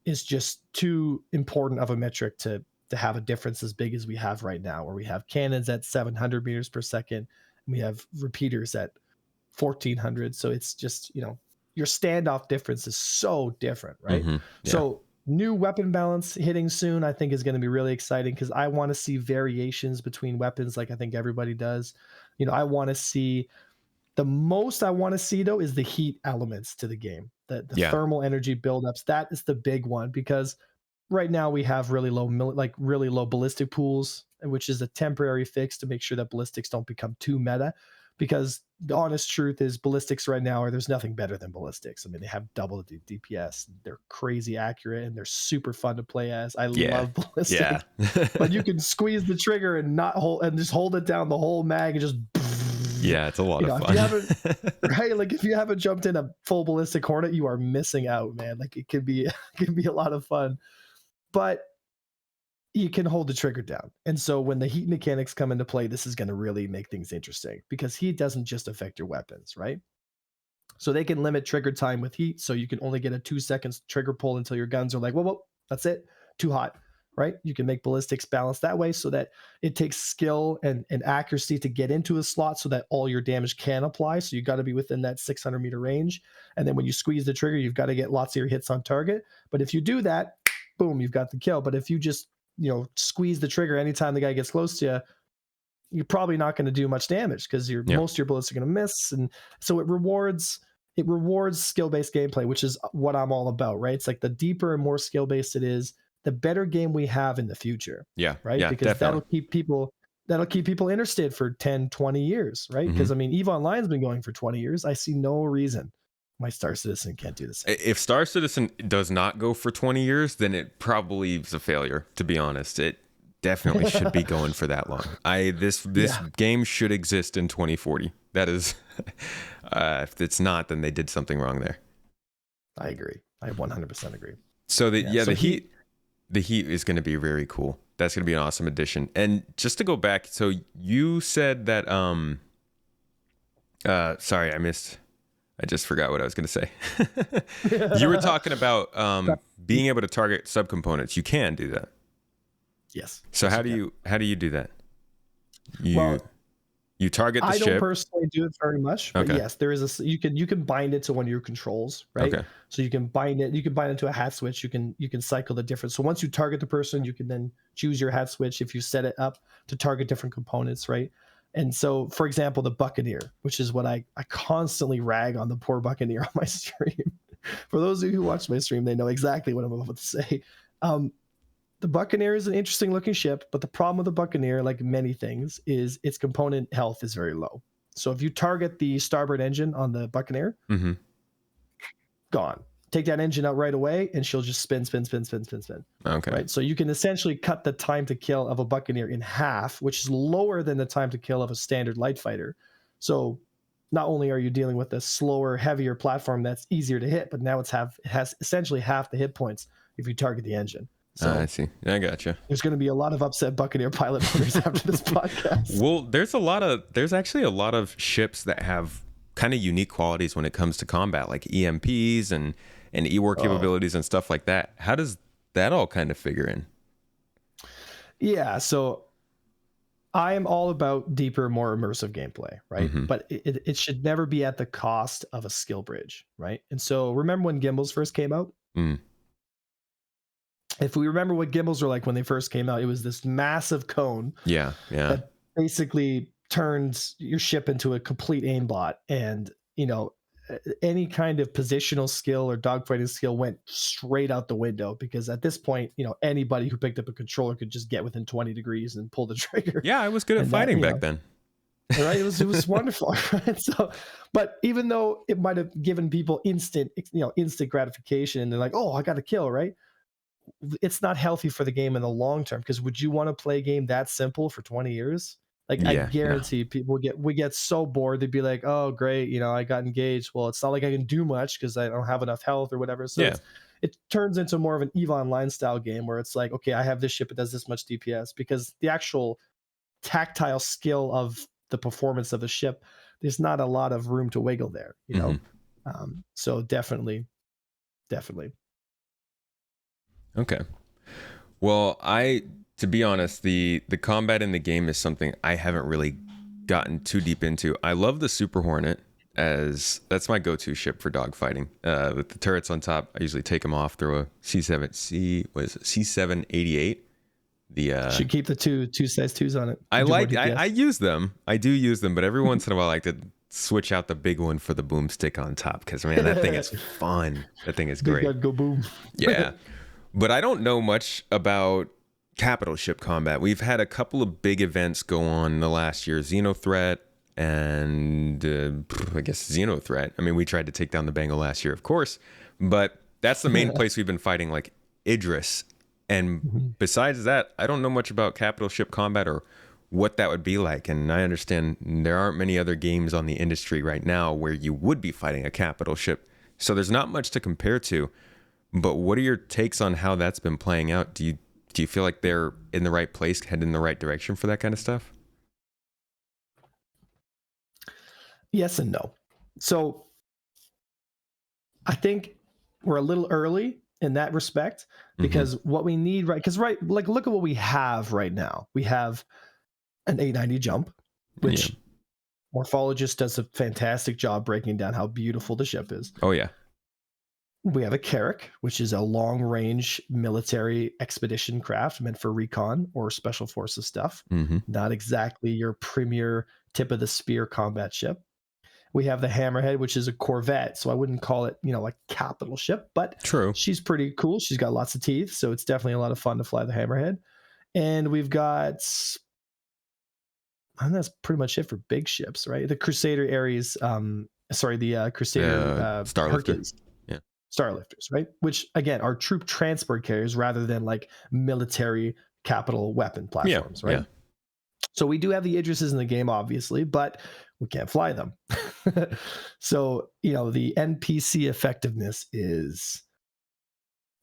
is just too important of a metric to have a difference as big as we have right now, where we have cannons at 700 meters per second and we have repeaters at 1400. So it's just, your standoff difference is so different, right? Mm-hmm. Yeah. So new weapon balance hitting soon, I think, is going to be really exciting because I want to see variations between weapons, like I think everybody does. I want to see the most I want to see, though, is the heat elements to the game, the thermal energy buildups. That is the big one, because right now we have really low ballistic pools, which is a temporary fix to make sure that ballistics don't become too meta. Because the honest truth is, ballistics right now there's nothing better than ballistics. I mean, they have double the DPS. They're crazy accurate and they're super fun to play as. I love ballistics, but you can squeeze the trigger and just hold it down the whole mag and just. Yeah, it's a lot of fun. If you haven't jumped in a full ballistic hornet, you are missing out, man. Like, it can be a lot of fun, but you can hold the trigger down. And so when the heat mechanics come into play, this is going to really make things interesting, because heat doesn't just affect your weapons, right? So they can limit trigger time with heat. So you can only get a 2 seconds trigger pull until your guns are like, whoa, that's it. Too hot, right? You can make ballistics balance that way so that it takes skill and accuracy to get into a slot so that all your damage can apply. So you got to be within that 600 meter range. And then when you squeeze the trigger, you've got to get lots of your hits on target. But if you do that, boom, you've got the kill. But if you just squeeze the trigger anytime the guy gets close to you, you're probably not going to do much damage, because most of your bullets are going to miss. And so it rewards skill-based gameplay, which is what I'm all about, right? It's like the deeper and more skill-based it is, the better game we have in the future. Yeah. Right. Yeah, because definitely. that'll keep people interested for 10, 20 years. Right. Because I mean, EVE Online's been going for 20 years. I see no reason my Star Citizen can't do the same. If Star Citizen does not go for 20 years, then it probably is a failure, to be honest. It definitely should be going for that long. This game should exist in 2040. That is, if it's not, then they did something wrong there. I agree. I 100% agree. So the heat is going to be very cool. That's going to be an awesome addition. And just to go back, so you said that, sorry, I just forgot what I was going to say. You were talking about being able to target subcomponents. You can do that. Yes. So how do you do that? You target the ship. I don't personally do it very much, but yes, there is you can bind it to one of your controls, right? Okay. So you can bind it to a hat switch. You can cycle the different. So once you target the person, you can then choose your hat switch if you set it up to target different components, right? And so, for example, the Buccaneer, which is what I constantly rag on the poor Buccaneer on my stream. For those of you who watch my stream, they know exactly what I'm about to say. The Buccaneer is an interesting looking ship, but the problem with the Buccaneer, like many things, is its component health is very low. So if you target the starboard engine on the Buccaneer, gone. Take that engine out right away, and she'll just spin. Okay. Right. So you can essentially cut the time to kill of a Buccaneer in half, which is lower than the time to kill of a standard light fighter. So not only are you dealing with a slower, heavier platform that's easier to hit, but now it has essentially half the hit points if you target the engine. So I see. I gotcha. There's going to be a lot of upset Buccaneer pilot owners after this podcast. Well, there's actually a lot of ships that have kind of unique qualities when it comes to combat, like EMPs and E-war capabilities and stuff like that. How does that all kind of figure in? Yeah, so I am all about deeper, more immersive gameplay, right? But it should never be at the cost of a skill bridge, right? And so remember when gimbals first came out? If we remember what gimbals were like when they first came out, it was this massive cone. Yeah. That basically turns your ship into a complete aimbot, and any kind of positional skill or dogfighting skill went straight out the window, because at this point, anybody who picked up a controller could just get within 20 degrees and pull the trigger. Yeah, I was good at fighting back then. Right, it was wonderful. Right? So, but even though it might have given people instant gratification, and they're like, "Oh, I got a kill," right? It's not healthy for the game in the long term, because would you want to play a game that simple for 20 years? Like, I guarantee people we get so bored. They'd be like, "Oh, great, I got engaged. Well, it's not like I can do much because I don't have enough health or whatever." So it turns into more of an EVE Online style game, where it's like, okay, I have this ship, it does this much DPS, because the actual tactile skill of the performance of the ship, there's not a lot of room to wiggle there, you know. So definitely. Okay. Well, to be honest, the combat in the game is something I haven't really gotten too deep into. I love the Super Hornet, as that's my go-to ship for dogfighting. With the turrets on top, I usually take them off, throw a C788. Should keep the two size 2s on it. I use them. I do use them, but every once in a while I like to switch out the big one for the boomstick on top, because man, that thing is fun. That thing is great. Big gun, go boom. Yeah. But I don't know much about capital ship combat. We've had a couple of big events go on in the last year, Xenothreat and I guess Xenothreat. I mean, we tried to take down the Bengal last year, of course, but that's the main place we've been fighting, like Idris. And besides that, I don't know much about capital ship combat or what that would be like. And I understand there aren't many other games on the industry right now where you would be fighting a capital ship. So there's not much to compare to. But what are your takes on how that's been playing out? Do you feel like they're in the right place, headed in the right direction for that kind of stuff? Yes and no. So I think we're a little early in that respect, because what we need, like look at what we have right now. We have an 890 jump, which Morphologist does a fantastic job breaking down how beautiful the ship is. Oh yeah. We have a Carrack, which is a long-range military expedition craft meant for recon or special forces stuff. Not exactly your premier tip-of-the-spear combat ship. We have the Hammerhead, which is a corvette, so I wouldn't call it, a capital ship, but true, she's pretty cool. She's got lots of teeth, so it's definitely a lot of fun to fly the Hammerhead. And we've got, and that's pretty much it for big ships, right? The Crusader Ares, the Crusader Hercules. Starlifters, right? Which again are troop transport carriers rather than like military capital weapon platforms, right? Yeah. So we do have the Idrises in the game, obviously, but we can't fly them. So, the NPC effectiveness is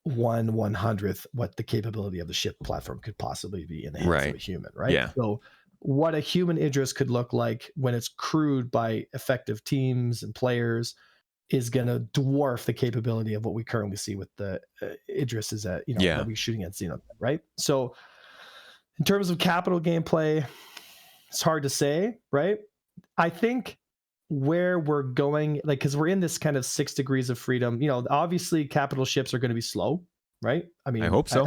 1/100th what the capability of the ship platform could possibly be in the hands of a human, right? Yeah. So what a human Idris could look like when it's crewed by effective teams and players is going to dwarf the capability of what we currently see with the Idrises that we're shooting at Xenothreat, right? So in terms of capital gameplay, it's hard to say, right? I think where we're going, like, because we're in this kind of 6 degrees of freedom, obviously capital ships are going to be slow, right? I mean, I hope so.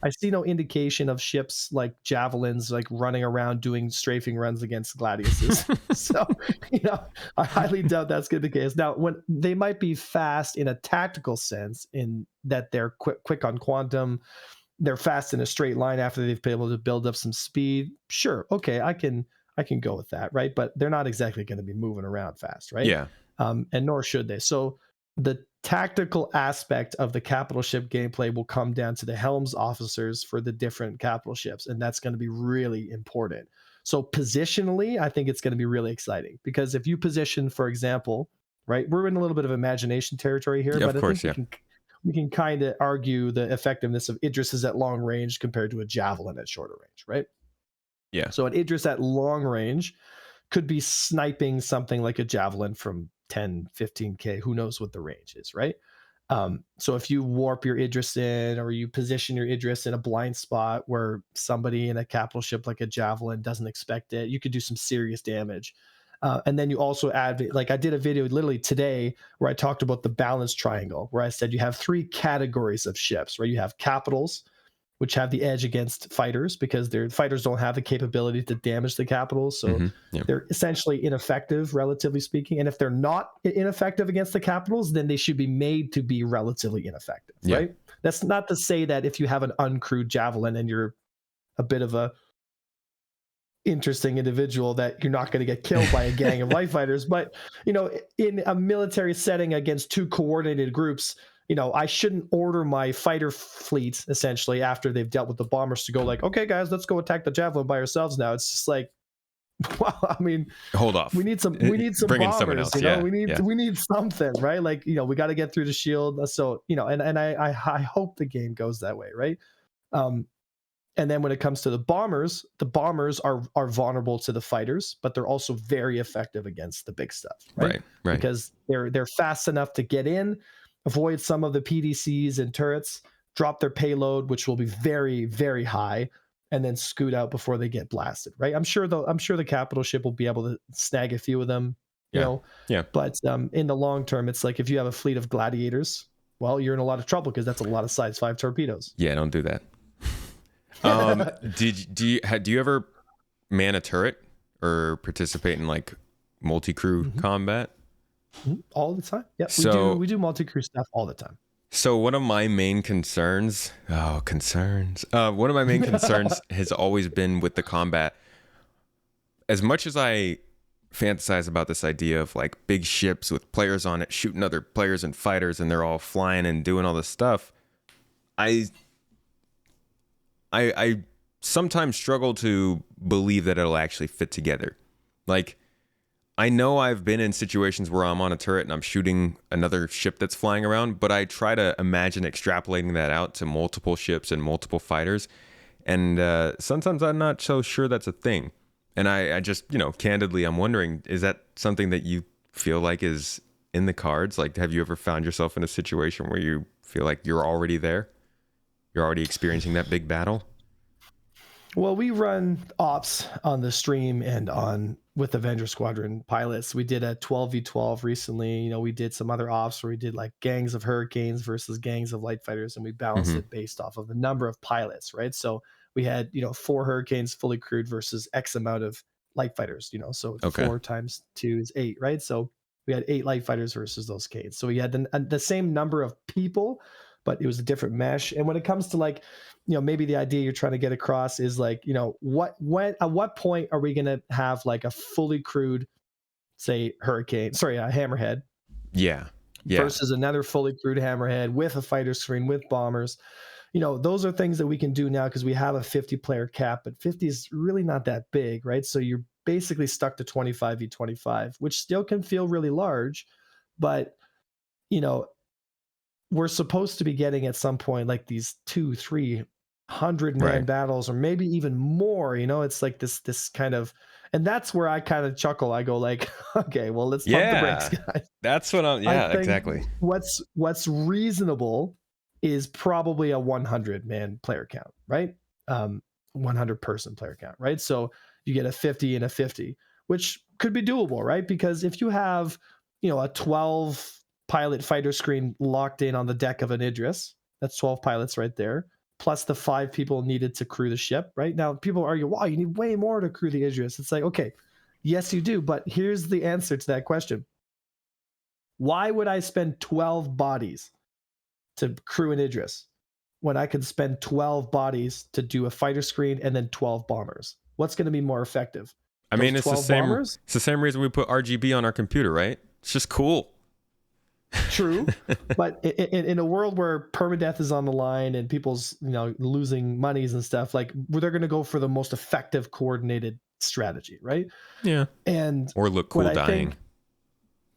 I see no indication of ships like javelins like running around doing strafing runs against gladiuses. So, I highly doubt that's going to be the case. Now, when they might be fast in a tactical sense, in that they're quick on quantum, they're fast in a straight line after they've been able to build up some speed. Sure, okay, I can go with that, right? But they're not exactly going to be moving around fast, right? Yeah. And nor should they. So the tactical aspect of the capital ship gameplay will come down to the helms officers for the different capital ships, and that's going to be really important. So positionally, I think it's going to be really exciting, because if you position, for example, right, we're in a little bit of imagination territory here, but I think we can kind of argue the effectiveness of Idrises at long range compared to a javelin at shorter range, right? Yeah. So an Idris at long range could be sniping something like a javelin from 10, 15K, who knows what the range is, right? So if you warp your Idris in, or you position your Idris in a blind spot where somebody in a capital ship like a javelin doesn't expect it, you could do some serious damage. And then you also add, like I did a video literally today where I talked about the balance triangle, where I said you have 3 categories of ships, right? You have capitals, which have the edge against fighters because their fighters don't have the capability to damage the capitals. So they're essentially ineffective, relatively speaking. And if they're not ineffective against the capitals, then they should be made to be relatively ineffective, right? That's not to say that if you have an uncrewed javelin and you're a bit of a interesting individual that you're not going to get killed by a gang of light fighters. But, in a military setting against 2 coordinated groups, I shouldn't order my fighter fleet essentially after they've dealt with the bombers to go like, okay, guys, let's go attack the javelin by ourselves now. It's just like, well, I mean, hold off. We need some Bring bombers, in someone else. We need something, right? Like, we got to get through the shield. So, and I hope the game goes that way, right? And And then when it comes to the bombers are vulnerable to the fighters, but they're also very effective against the big stuff, right? Right. Because they're fast enough to get in, avoid some of the PDCs and turrets, drop their payload, which will be very, very high, and then scoot out before they get blasted, right? I'm sure the capital ship will be able to snag a few of them, you know. Yeah. But in the long term, it's like if you have a fleet of gladiators, well, you're in a lot of trouble because that's a lot of size 5 torpedoes. Yeah, don't do that. Do you ever man a turret or participate in like multi-crew combat? All the time. Yeah, So we do multi-crew stuff all the time. So one of my main concerns, one of my main concerns has always been with the combat. As much as I fantasize about this idea of like big ships with players on it shooting other players and fighters, and they're all flying and doing all this stuff, I sometimes struggle to believe that it'll actually fit together. Like, I know I've been in situations where I'm on a turret and I'm shooting another ship that's flying around, but I try to imagine extrapolating that out to multiple ships and multiple fighters. And sometimes I'm not so sure that's a thing. And I just, candidly, I'm wondering, is that something that you feel like is in the cards? Like, have you ever found yourself in a situation where you feel like you're already there? You're already experiencing that big battle? Well, we run ops on the stream and with Avenger Squadron pilots. We did a 12v12 recently. We did some other ops where we did like gangs of Hurricanes versus gangs of light fighters, and we balanced it based off of the number of pilots, right? So we had 4 Hurricanes fully crewed versus X amount of light fighters. So 4 times 2 is 8, right? So we had 8 light fighters versus those Canes. So we had the same number of people, but it was a different mesh. And when it comes to like, maybe the idea you're trying to get across is like, at what point are we going to have like a fully crewed, say, a Hammerhead? Yeah. Versus another fully crewed Hammerhead with a fighter screen, with bombers. Those are things that we can do now because we have a 50-player cap, but 50 is really not that big, right? So you're basically stuck to 25v25, which still can feel really large, but, we're supposed to be getting at some point like these 200-300 man battles, or maybe even more. It's like this kind of, and that's where I kind of chuckle. I go like, okay, well, let's pump the brakes, guys. That's what I think exactly. What's reasonable is probably a 100 man player count, right? 100 person player count, right? So you get a 50 and a 50, which could be doable, right? Because if you have, a 12 pilot fighter screen locked in on the deck of an Idris, that's 12 pilots right there, plus the 5 people needed to crew the ship, right? Now people argue, wow, you need way more to crew the Idris. It's like, okay, yes, you do, but here's the answer to that question. Why would I spend 12 bodies to crew an Idris when I could spend 12 bodies to do a fighter screen and then 12 bombers? What's going to be more effective? I mean, it's the same reason we put RGB on our computer, right? It's just cool. True, but in a world where permadeath is on the line and people's losing monies and stuff, like they're going to go for the most effective coordinated strategy, right? Yeah, or look cool dying.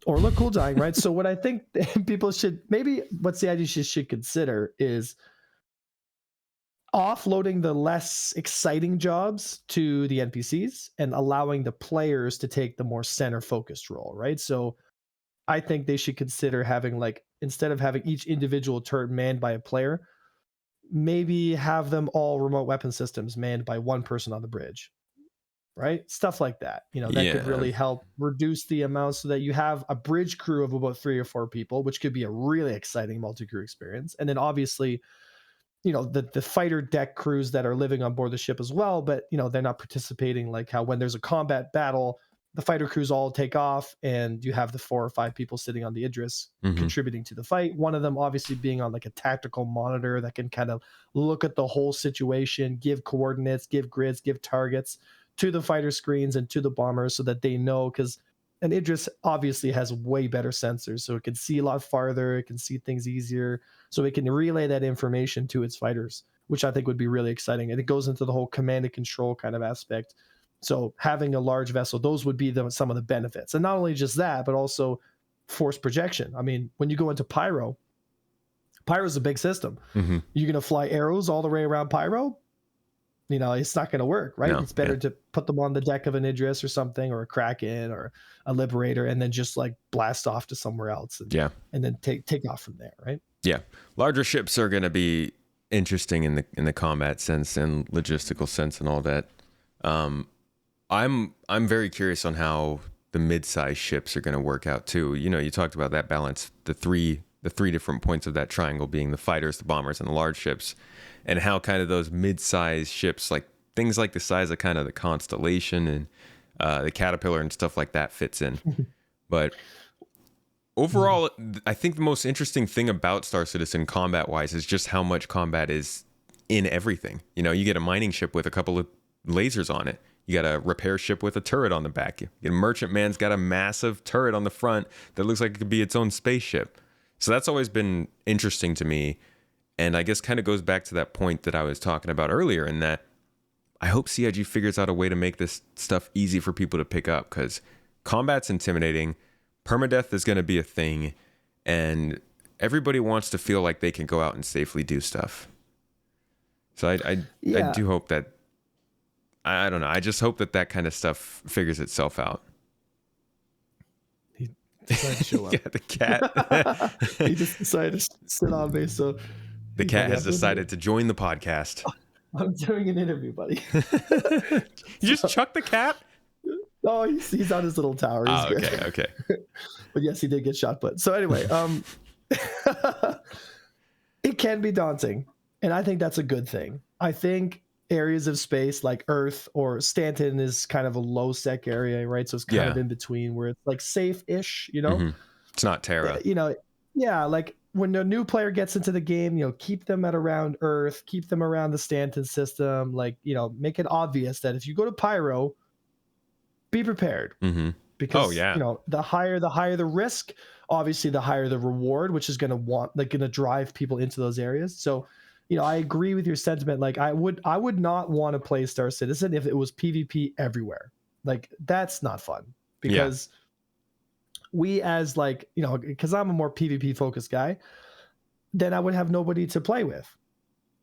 Right? So what I think people should what's the idea should consider is offloading the less exciting jobs to the NPCs and allowing the players to take the more center focused role, right? So I think they should consider having, like, instead of having each individual turret manned by a player, maybe have them all remote weapon systems manned by one person on the bridge, right? Stuff like that. That could really help reduce the amount so that you have a bridge crew of about 3 or 4 people, which could be a really exciting multi-crew experience. And then obviously, the fighter deck crews that are living on board the ship as well, but, they're not participating, like how when there's a combat battle, the fighter crews all take off and you have the 4 or 5 people sitting on the Idris contributing to the fight. One of them obviously being on like a tactical monitor that can kind of look at the whole situation, give coordinates, give grids, give targets to the fighter screens and to the bombers so that they know, because an Idris obviously has way better sensors, so it can see a lot farther, it can see things easier, so it can relay that information to its fighters, which I think would be really exciting. And it goes into the whole command and control kind of aspect. So having a large vessel, those would be some of the benefits. And not only just that, but also force projection. I mean, when you go into Pyro's a big system. You're going to fly arrows all the way around Pyro? It's not going to work, right? No, It's better yeah. to put them on the deck of an Idris or something, or a Kraken or a Liberator, and then just like blast off to somewhere else, Yeah. and then take off from there, right? Yeah. Larger ships are going to be interesting in the combat sense and logistical sense and all that. I'm very curious on how the mid-sized ships are going to work out too. You talked about that balance, the three different points of that triangle being the fighters, the bombers, and the large ships, and how kind of those mid-sized ships, like things like the size of kind of the Constellation and the Caterpillar and stuff like that, fits in. But overall, I think the most interesting thing about Star Citizen combat-wise is just how much combat is in everything. You get a mining ship with a couple of lasers on it. You got a repair ship with a turret on the back. A merchantman's got a massive turret on the front that looks like it could be its own spaceship. So that's always been interesting to me. And I guess kind of goes back to that point that I was talking about earlier, in that I hope CIG figures out a way to make this stuff easy for people to pick up, because combat's intimidating. Permadeath is going to be a thing, and everybody wants to feel like they can go out and safely do stuff. So I do hope that, I don't know, I just hope that kind of stuff figures itself out. He decided to show up. Yeah, the cat. He just decided to sit on me. So the cat has decided to join the podcast. I'm doing an interview, buddy. You just chuck the cat? Oh, he's on his little tower. He's good. Okay. But yes, he did get shot put. So anyway, it can be daunting, and I think that's a good thing. I think areas of space like Earth or Stanton is kind of a low sec area, right? So it's kind of in between, where it's like safe-ish, Mm-hmm. It's not Terra. Like when a new player gets into the game, keep them at around Earth, keep them around the Stanton system, like, make it obvious that if you go to Pyro, be prepared. Mm-hmm. Because the higher the risk, obviously the higher the reward, which is going to drive people into those areas. So I agree with your sentiment. Like I would not want to play Star Citizen if it was PvP everywhere. Like that's not fun, because we as because I'm a more PvP focused guy, then I would have nobody to play with.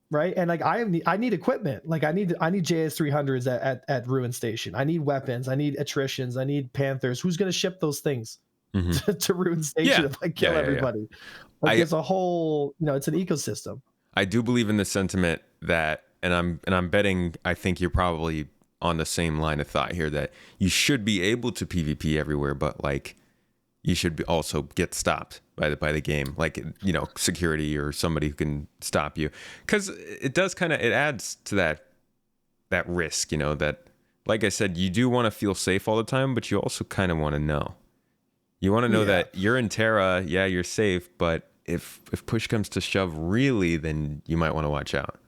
Right. And like I need equipment. Like I need JS300s at Ruin Station. I need weapons. I need attritions. I need Panthers. Who's going to ship those things to Ruin Station if I kill everybody? Like there's a whole, it's an ecosystem. I do believe in the sentiment that, and I'm betting, I think you're probably on the same line of thought here, that you should be able to PvP everywhere, but like you should also get stopped by the game, like security or somebody who can stop you, because it does it adds to that risk, that, like I said, you do want to feel safe all the time, but you also kind of want to know. You want to know that you're in Terra, you're safe, but if push comes to shove, really, then you might want to watch out.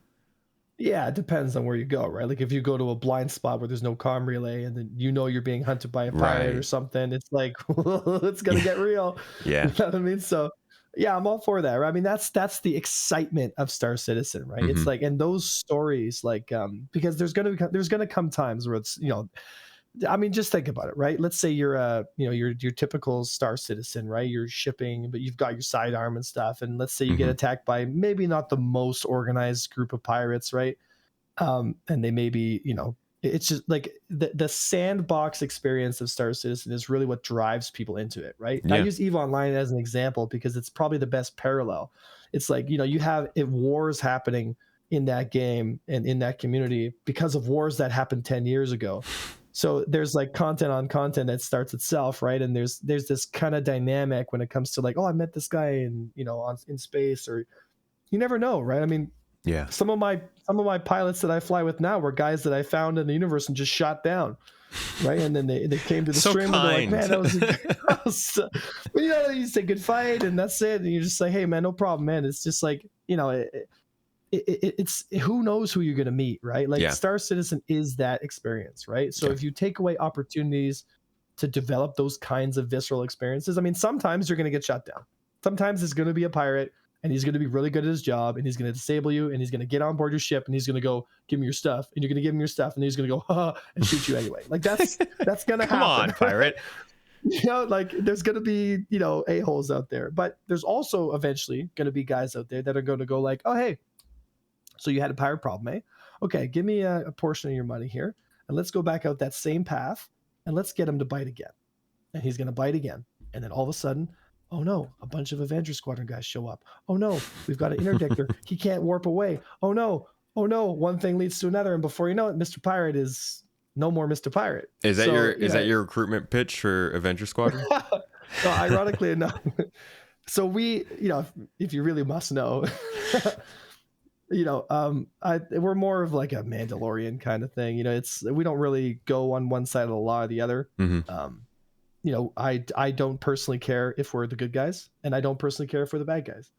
Yeah, it depends on where you go, right? Like if you go to a blind spot where there's no comm relay, and then you're being hunted by a pirate or something, it's like it's gonna get real. Yeah, you know what I mean. So yeah, I'm all for that. Right? I mean, that's the excitement of Star Citizen, right? It's like, and those stories, like because there's gonna come times where it's I mean, just think about it, right? Let's say you're your typical Star Citizen, right? You're shipping, but you've got your sidearm and stuff. And let's say you get attacked by maybe not the most organized group of pirates, right? And they may be, it's just like the sandbox experience of Star Citizen is really what drives people into it, right? Yeah. I use EVE Online as an example because it's probably the best parallel. It's like, you have wars happening in that game and in that community because of wars that happened 10 years ago. So there's like content on content that starts itself, right? And there's this kind of dynamic when it comes to like, oh, I met this guy in space, or you never know, right? I mean, some of my pilots that I fly with now were guys that I found in the universe and just shot down, right? And then they came to the stream and they're like, man, that was you say good fight and that's it, and you just say, hey man, no problem, man. It's just like, it's who knows who you're going to meet, right? Like Star Citizen is that experience, right? So if you take away opportunities to develop those kinds of visceral experiences, I mean, sometimes you're going to get shut down. Sometimes it's going to be a pirate and he's going to be really good at his job and he's going to disable you and he's going to get on board your ship and he's going to go, give me your stuff, and you're going to give him your stuff and he's going to go, ha, and shoot you anyway. Like that's going to happen. Come on, pirate. Like there's going to be, a-holes out there, but there's also eventually going to be guys out there that are going to go like, oh, hey, so you had a pirate problem, eh? Okay, give me a portion of your money here, and let's go back out that same path, and let's get him to bite again. And he's going to bite again. And then all of a sudden, oh no, a bunch of Avenger Squadron guys show up. Oh no, we've got an interdictor. He can't warp away. Oh no, one thing leads to another. And before you know it, Mr. Pirate is no more Mr. Pirate. Is that that your recruitment pitch for Avenger Squadron? No, ironically enough. So we, if you really must know, we're more of like a Mandalorian kind of thing. We don't really go on one side of the law or the other. I don't personally care if we're the good guys, and I don't personally care if we're the bad guys.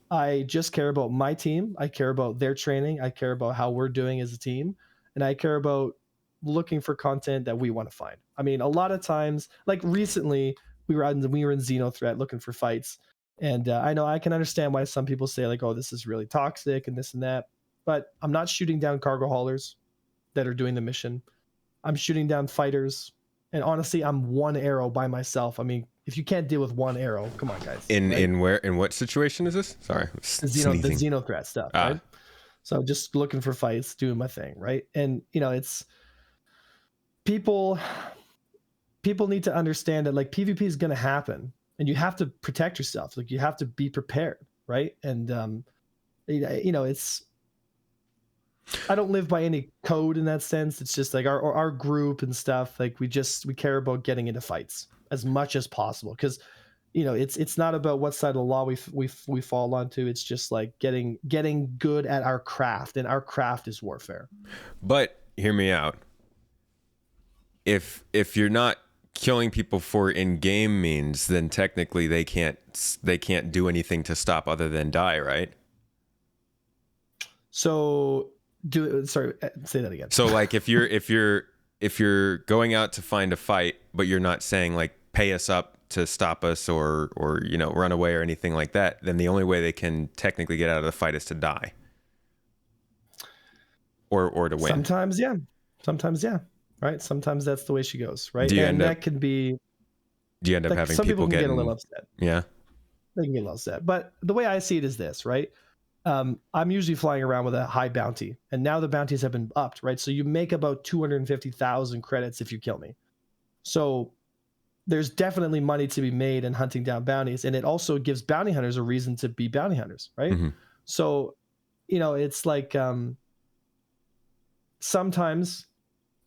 I just care about my team. I care about their training. I care about how we're doing as a team, and I care about looking for content that we want to find. I mean, a lot of times, like recently, we were in Xenothreat looking for fights, and I know I can understand why some people say like, "Oh, this is really toxic" and this and that. But I'm not shooting down cargo haulers that are doing the mission. I'm shooting down fighters, and honestly, I'm one arrow by myself. I mean, if you can't deal with one arrow, come on, guys. In what situation is this? Sorry, the Xenothreat stuff, right? So just looking for fights, doing my thing, right? And it's people need to understand that like PvP is going to happen, and you have to protect yourself. Like you have to be prepared, right? And it's, I don't live by any code in that sense. It's just like our group and stuff. Like we care about getting into fights as much as possible, because it's not about what side of the law we fall onto. It's just like getting good at our craft, and our craft is warfare. But hear me out. If you're not killing people for in-game means, then technically they can't do anything to stop other than die, right? So sorry, say that again. So like if you're going out to find a fight, but you're not saying like pay us up to stop us or run away or anything like that, then the only way they can technically get out of the fight is to die. Or to win. Sometimes yeah. Right? Sometimes that's the way she goes, right? Do you end up having some people get a little upset? Yeah. They can get a little upset. But the way I see it is this, right? I'm usually flying around with a high bounty, and now the bounties have been upped, right? So you make about 250,000 credits if you kill me. So there's definitely money to be made in hunting down bounties, and it also gives bounty hunters a reason to be bounty hunters, right? Mm-hmm. So, it's like sometimes,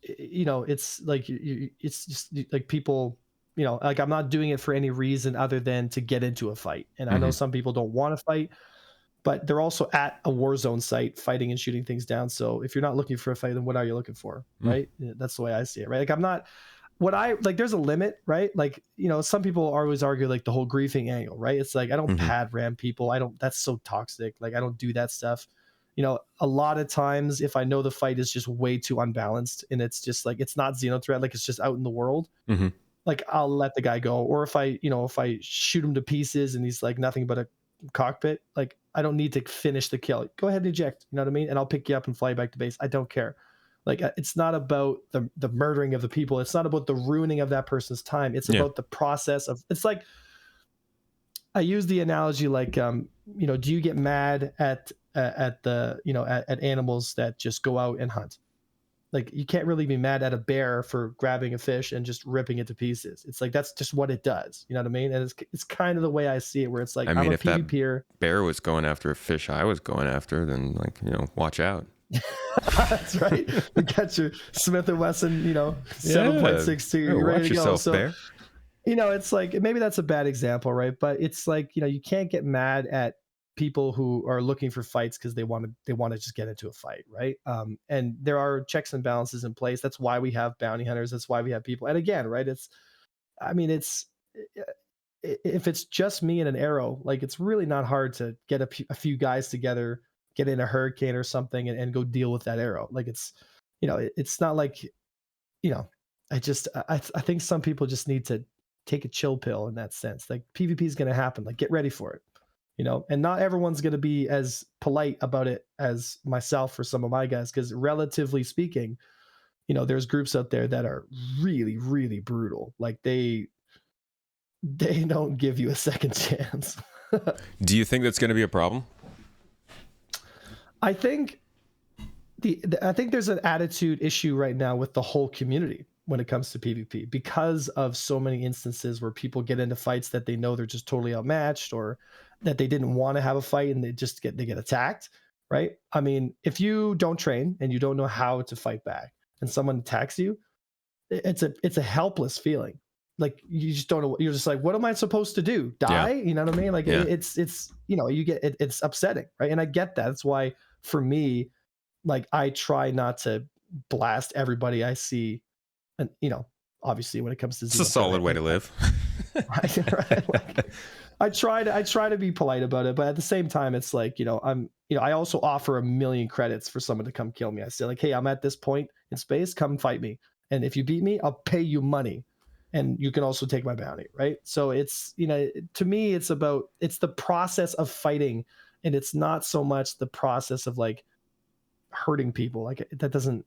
it's like it's just like people, like I'm not doing it for any reason other than to get into a fight. And I know some people don't want to fight, but they're also at a war zone site fighting and shooting things down. So if you're not looking for a fight, then what are you looking for? Right? That's the way I see it, right? Like I'm not, there's a limit, right? Like, some people always argue like the whole griefing angle, right? It's like, I don't pad ram people. That's so toxic. Like I don't do that stuff. A lot of times if I know the fight is just way too unbalanced and it's just like, it's not Xenothreat, like it's just out in the world, like I'll let the guy go. Or if I shoot him to pieces and he's like nothing but a cockpit, like I don't need to finish the kill. Go ahead and eject, you know what I mean? And I'll pick you up and fly you back to base. I don't care. Like it's not about the murdering of the people. It's not about the ruining of that person's time. It's about the process of, it's like, I use the analogy like, do you get mad at the, at animals that just go out and hunt? Like you can't really be mad at a bear for grabbing a fish and just ripping it to pieces. It's like, that's just what it does. You know what I mean? And it's kind of the way I see it, where it's like, I mean, if PvPer. That bear was going after a fish I was going after, then like, watch out. That's right. You got your Smith & Wesson, 7.62. You're ready to go. So, bear. It's like, maybe that's a bad example, right? But it's like, you can't get mad at people who are looking for fights because they want to just get into a fight, right? And there are checks and balances in place. That's why we have bounty hunters. That's why we have people. And again, right? If it's just me and an arrow, like it's really not hard to get a few guys together, get in a hurricane or something, and go deal with that arrow. Like it's, it's not like, I think some people just need to take a chill pill in that sense. Like PvP is going to happen. Like get ready for it. And not everyone's going to be as polite about it as myself or some of my guys, because relatively speaking, there's groups out there that are really, really brutal. Like they don't give you a second chance. Do you think that's going to be a problem? I think I think there's an attitude issue right now with the whole community when it comes to PvP because of so many instances where people get into fights that they know they're just totally outmatched, or that they didn't want to have a fight and they get attacked, right? I mean, if you don't train and you don't know how to fight back and someone attacks you, it's a helpless feeling. Like you just don't know. You're just like, what am I supposed to do? Die? Yeah. You know what I mean? Like it's you get it's upsetting, right? And I get that. That's why for me, like I try not to blast everybody I see, and obviously when it comes to it's a solid way to live. right? Like, I try to be polite about it, but at the same time, it's like I also offer 1,000,000 credits for someone to come kill me. I say like, hey, I'm at this point in space, come fight me, and if you beat me, I'll pay you money, and you can also take my bounty, right? So it's to me, it's the process of fighting, and it's not so much the process of like hurting people. Like that doesn't.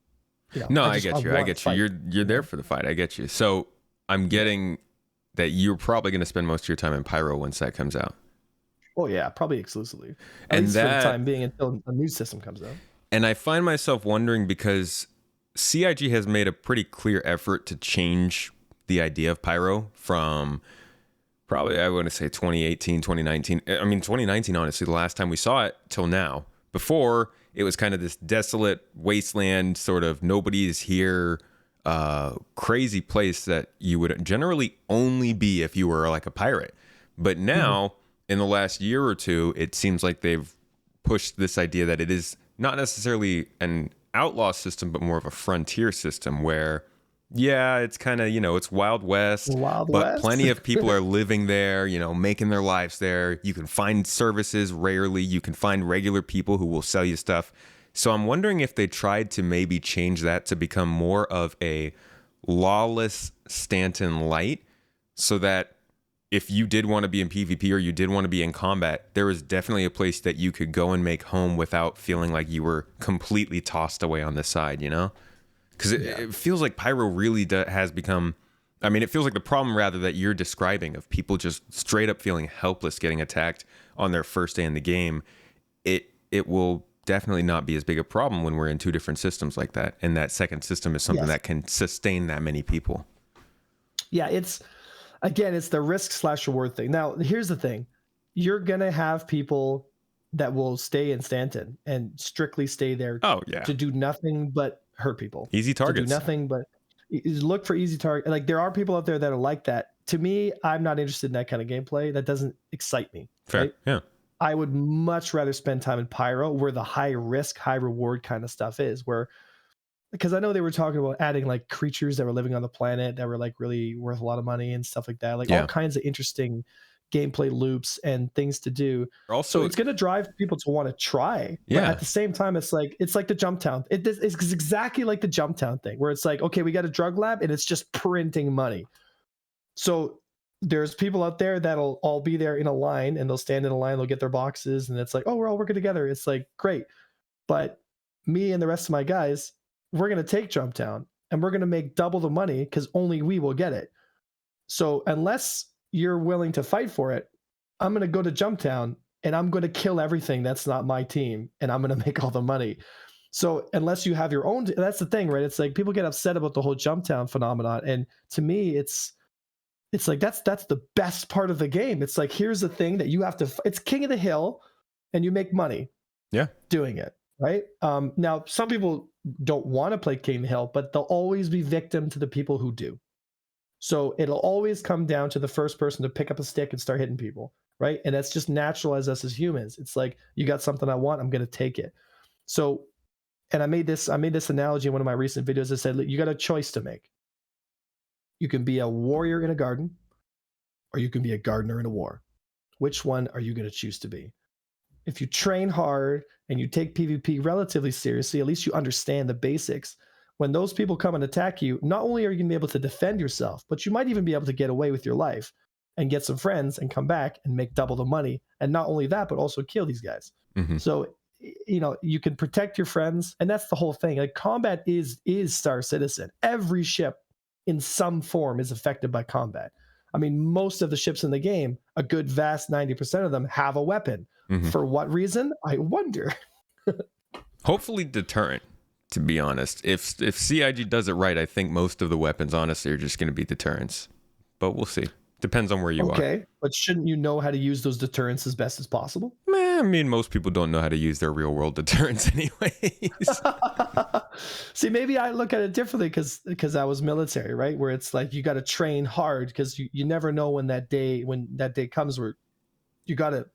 No, I get you. You're there for the fight. I get you. So I'm getting that you're probably going to spend most of your time in Pyro once that comes out. Oh yeah, probably exclusively. At least for the time being until a new system comes out. And I find myself wondering because CIG has made a pretty clear effort to change the idea of Pyro from probably, I want to say 2018, 2019. I mean, 2019, honestly, the last time we saw it till now. Before, it was kind of this desolate wasteland, sort of nobody's here, crazy place that you would generally only be if you were like a pirate. But now, in the last year or two, it seems like they've pushed this idea that it is not necessarily an outlaw system, but more of a frontier system where, yeah, it's kind of, it's Wild West, but plenty of people are living there, making their lives there. You can find services rarely. You can find regular people who will sell you stuff. So I'm wondering if they tried to maybe change that to become more of a lawless Stanton Light, so that if you did want to be in PvP or you did want to be in combat, there was definitely a place that you could go and make home without feeling like you were completely tossed away on the side, Because it feels like Pyro really has become, I mean, it feels like the problem rather that you're describing of people just straight up feeling helpless getting attacked on their first day in the game. It will definitely not be as big a problem when we're in two different systems like that. And that second system is something that can sustain that many people. Yeah, it's the risk/reward thing. Now, here's the thing. You're going to have people that will stay in Stanton and strictly stay there to do nothing but hurt people. Easy targets. To do nothing but look for easy target. Like there are people out there that are like that. To me, I'm not interested in that kind of gameplay. That doesn't excite me. Fair. Right? Yeah. I would much rather spend time in Pyro where the high risk, high reward kind of stuff is, because I know they were talking about adding like creatures that were living on the planet that were like really worth a lot of money and stuff like that. Like all kinds of interesting gameplay loops and things to do. Also, so it's going to drive people to want to try. Yeah. But at the same time, it's like the Jump Town. It's exactly like the Jump Town thing where it's like, okay, we got a drug lab and it's just printing money. So there's people out there that'll all be there in a line and they'll stand in a line, they'll get their boxes and it's like, oh, we're all working together. It's like, great. But me and the rest of my guys, we're going to take Jump Town and we're going to make double the money because only we will get it. So unless you're willing to fight for it, I'm going to go to Jump Town and I'm going to kill everything that's not my team and I'm going to make all the money. So unless you have your own, that's the thing, right? It's like people get upset about the whole Jump Town phenomenon. And to me, it's like, that's the best part of the game. It's like, here's the thing that you have to, it's King of the Hill and you make money doing it. Right. Now, some people don't want to play King of the Hill, but they'll always be victim to the people who do. So it'll always come down to the first person to pick up a stick and start hitting people. Right. And that's just natural as us as humans. It's like, you got something I want, I'm going to take it. So, and I made this analogy in one of my recent videos. I said, look, you got a choice to make. You can be a warrior in a garden, or you can be a gardener in a war. Which one are you going to choose to be? If you train hard and you take PvP relatively seriously, at least you understand the basics. When those people come and attack you, not only are you going to be able to defend yourself, but you might even be able to get away with your life and get some friends and come back and make double the money. And not only that, but also kill these guys. Mm-hmm. So, you can protect your friends. And that's the whole thing. Like combat is Star Citizen. Every ship in some form is affected by combat. I mean, most of the ships in the game, a good vast 90% of them have a weapon. Mm-hmm. For what reason? I wonder. Hopefully deterrent, to be honest. If CIG does it right, I think most of the weapons, honestly, are just going to be deterrents. But we'll see. Depends on where you are. Okay, but shouldn't you know how to use those deterrents as best as possible? I mean, most people don't know how to use their real world deterrents anyways. See, maybe I look at it differently because I was military, right? Where it's like you got to train hard because you never know when that day comes where you got to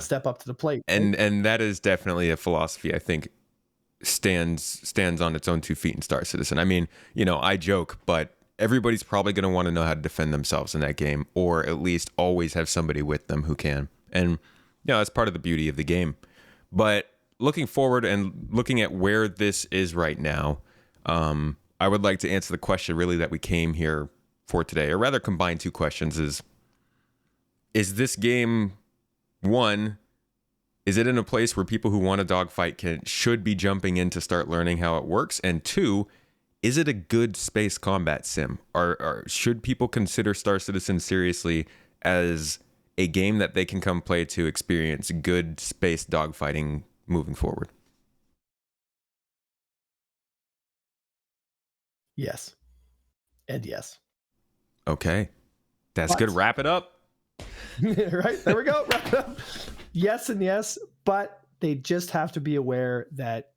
step up to the plate. Right? And that is definitely a philosophy I think stands on its own 2 feet in Star Citizen. I mean, I joke, but everybody's probably going to want to know how to defend themselves in that game, or at least always have somebody with them who can. And that's part of the beauty of the game. But looking forward and looking at where this is right now, I would like to answer the question really that we came here for today, or rather combine 2 questions. Is this game, one, is it in a place where people who want a dogfight should be jumping in to start learning how it works? And 2, is it a good space combat sim? Or should people consider Star Citizen seriously as a game that they can come play to experience good space dogfighting moving forward? Yes. And yes. Okay. That's good. Wrap it up. Right? There we go. Wrap it up. Yes and yes, but they just have to be aware that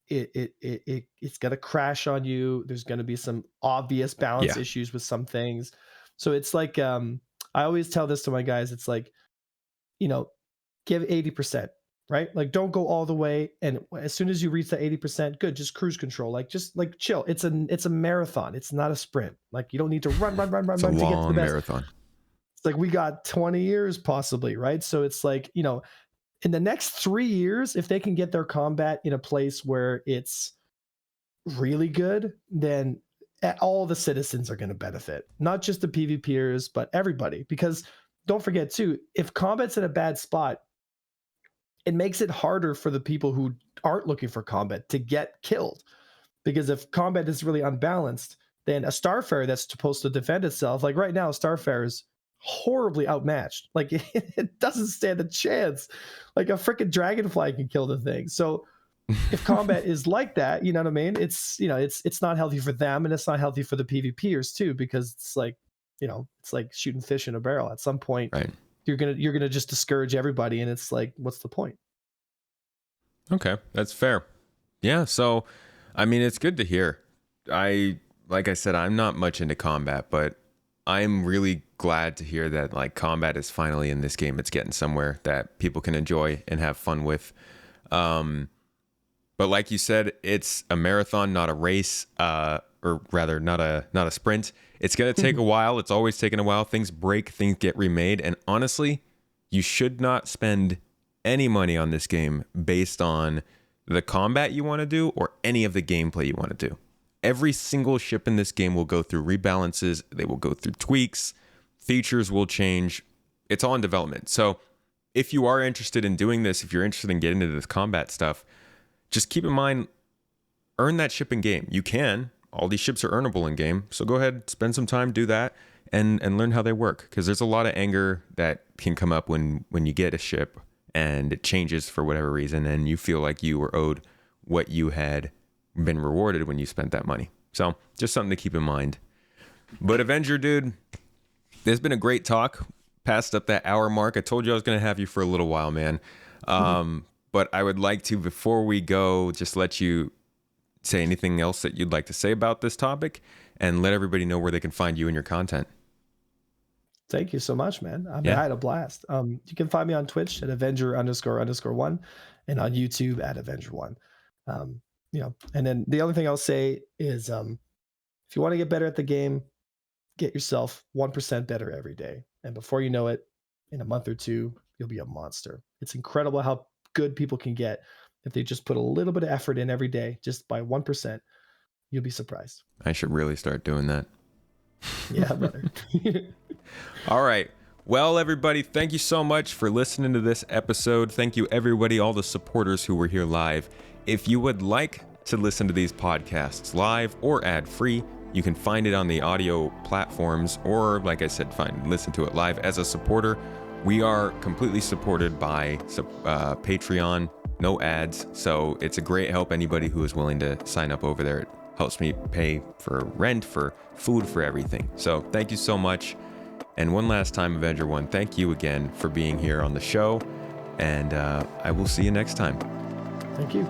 it's going to crash on you. There's going to be some obvious balance issues with some things. So it's like, I always tell this to my guys. It's like, give 80%, right? Like don't go all the way. And as soon as you reach that 80%, good, just cruise control. Just chill. It's a marathon. It's not a sprint. Like you don't need to run it's to a get to the long best. marathon. It's like we got 20 years possibly, right? So it's like, in the next 3 years, if they can get their combat in a place where it's really good, then all the citizens are going to benefit, not just the PvPers, but everybody. Because don't forget too, if combat's in a bad spot, it makes it harder for the people who aren't looking for combat to get killed. Because if combat is really unbalanced, then a Starfarer that's supposed to defend itself, like right now, Starfarer is horribly outmatched. Like it doesn't stand a chance. Like a freaking dragonfly can kill the thing. So if combat is like that, you know what I mean? It's it's not healthy for them, and it's not healthy for the PvPers too, because it's like it's like shooting fish in a barrel. At some point, right, you're gonna just discourage everybody, and it's like, what's the point? Okay, that's fair. Yeah, so I mean, it's good to hear. Like I said, I'm not much into combat, but I'm really glad to hear that like combat is finally in this game. It's getting somewhere that people can enjoy and have fun with. But like you said, it's a marathon, not a race, or rather not a sprint. It's going to take a while. It's always taken a while. Things break, things get remade. And honestly, you should not spend any money on this game based on the combat you want to do or any of the gameplay you want to do. Every single ship in this game will go through rebalances. They will go through tweaks. Features will change. It's all in development. So if you are interested in doing this, if you're interested in getting into this combat stuff, just keep in mind, earn that ship in game. You can. All these ships are earnable in game. So go ahead, spend some time, do that, and learn how they work. Because there's a lot of anger that can come up when you get a ship and it changes for whatever reason, and you feel like you were owed what you had been rewarded when you spent that money. So just something to keep in mind. But Avenger, dude, there's been a great talk. Passed up that hour mark. I told you I was going to have you for a little while, man. But I would like to, before we go, just let you say anything else that you'd like to say about this topic and let everybody know where they can find you and your content. Thank you so much, man. I had a blast. You can find me on Twitch at Avenger__1 and on YouTube at Avenger One. And then the other thing I'll say is, if you want to get better at the game, get yourself 1% better every day. And before you know it, in a month or two, you'll be a monster. It's incredible how good people can get if they just put a little bit of effort in every day, just by 1%. You'll be surprised. I should really start doing that. Yeah, brother. All right. Well, everybody, thank you so much for listening to this episode. Thank you, everybody, all the supporters who were here live. If you would like to listen to these podcasts live or ad-free, you can find it on the audio platforms, or like I said, listen to it live as a supporter. We are completely supported by Patreon no ads. So it's a great help. Anybody who is willing to sign up over there, it helps me pay for rent, for food, for everything. So thank you so much. And one last time, Avenger One, thank you again for being here on the show. And I will see you next time. Thank you.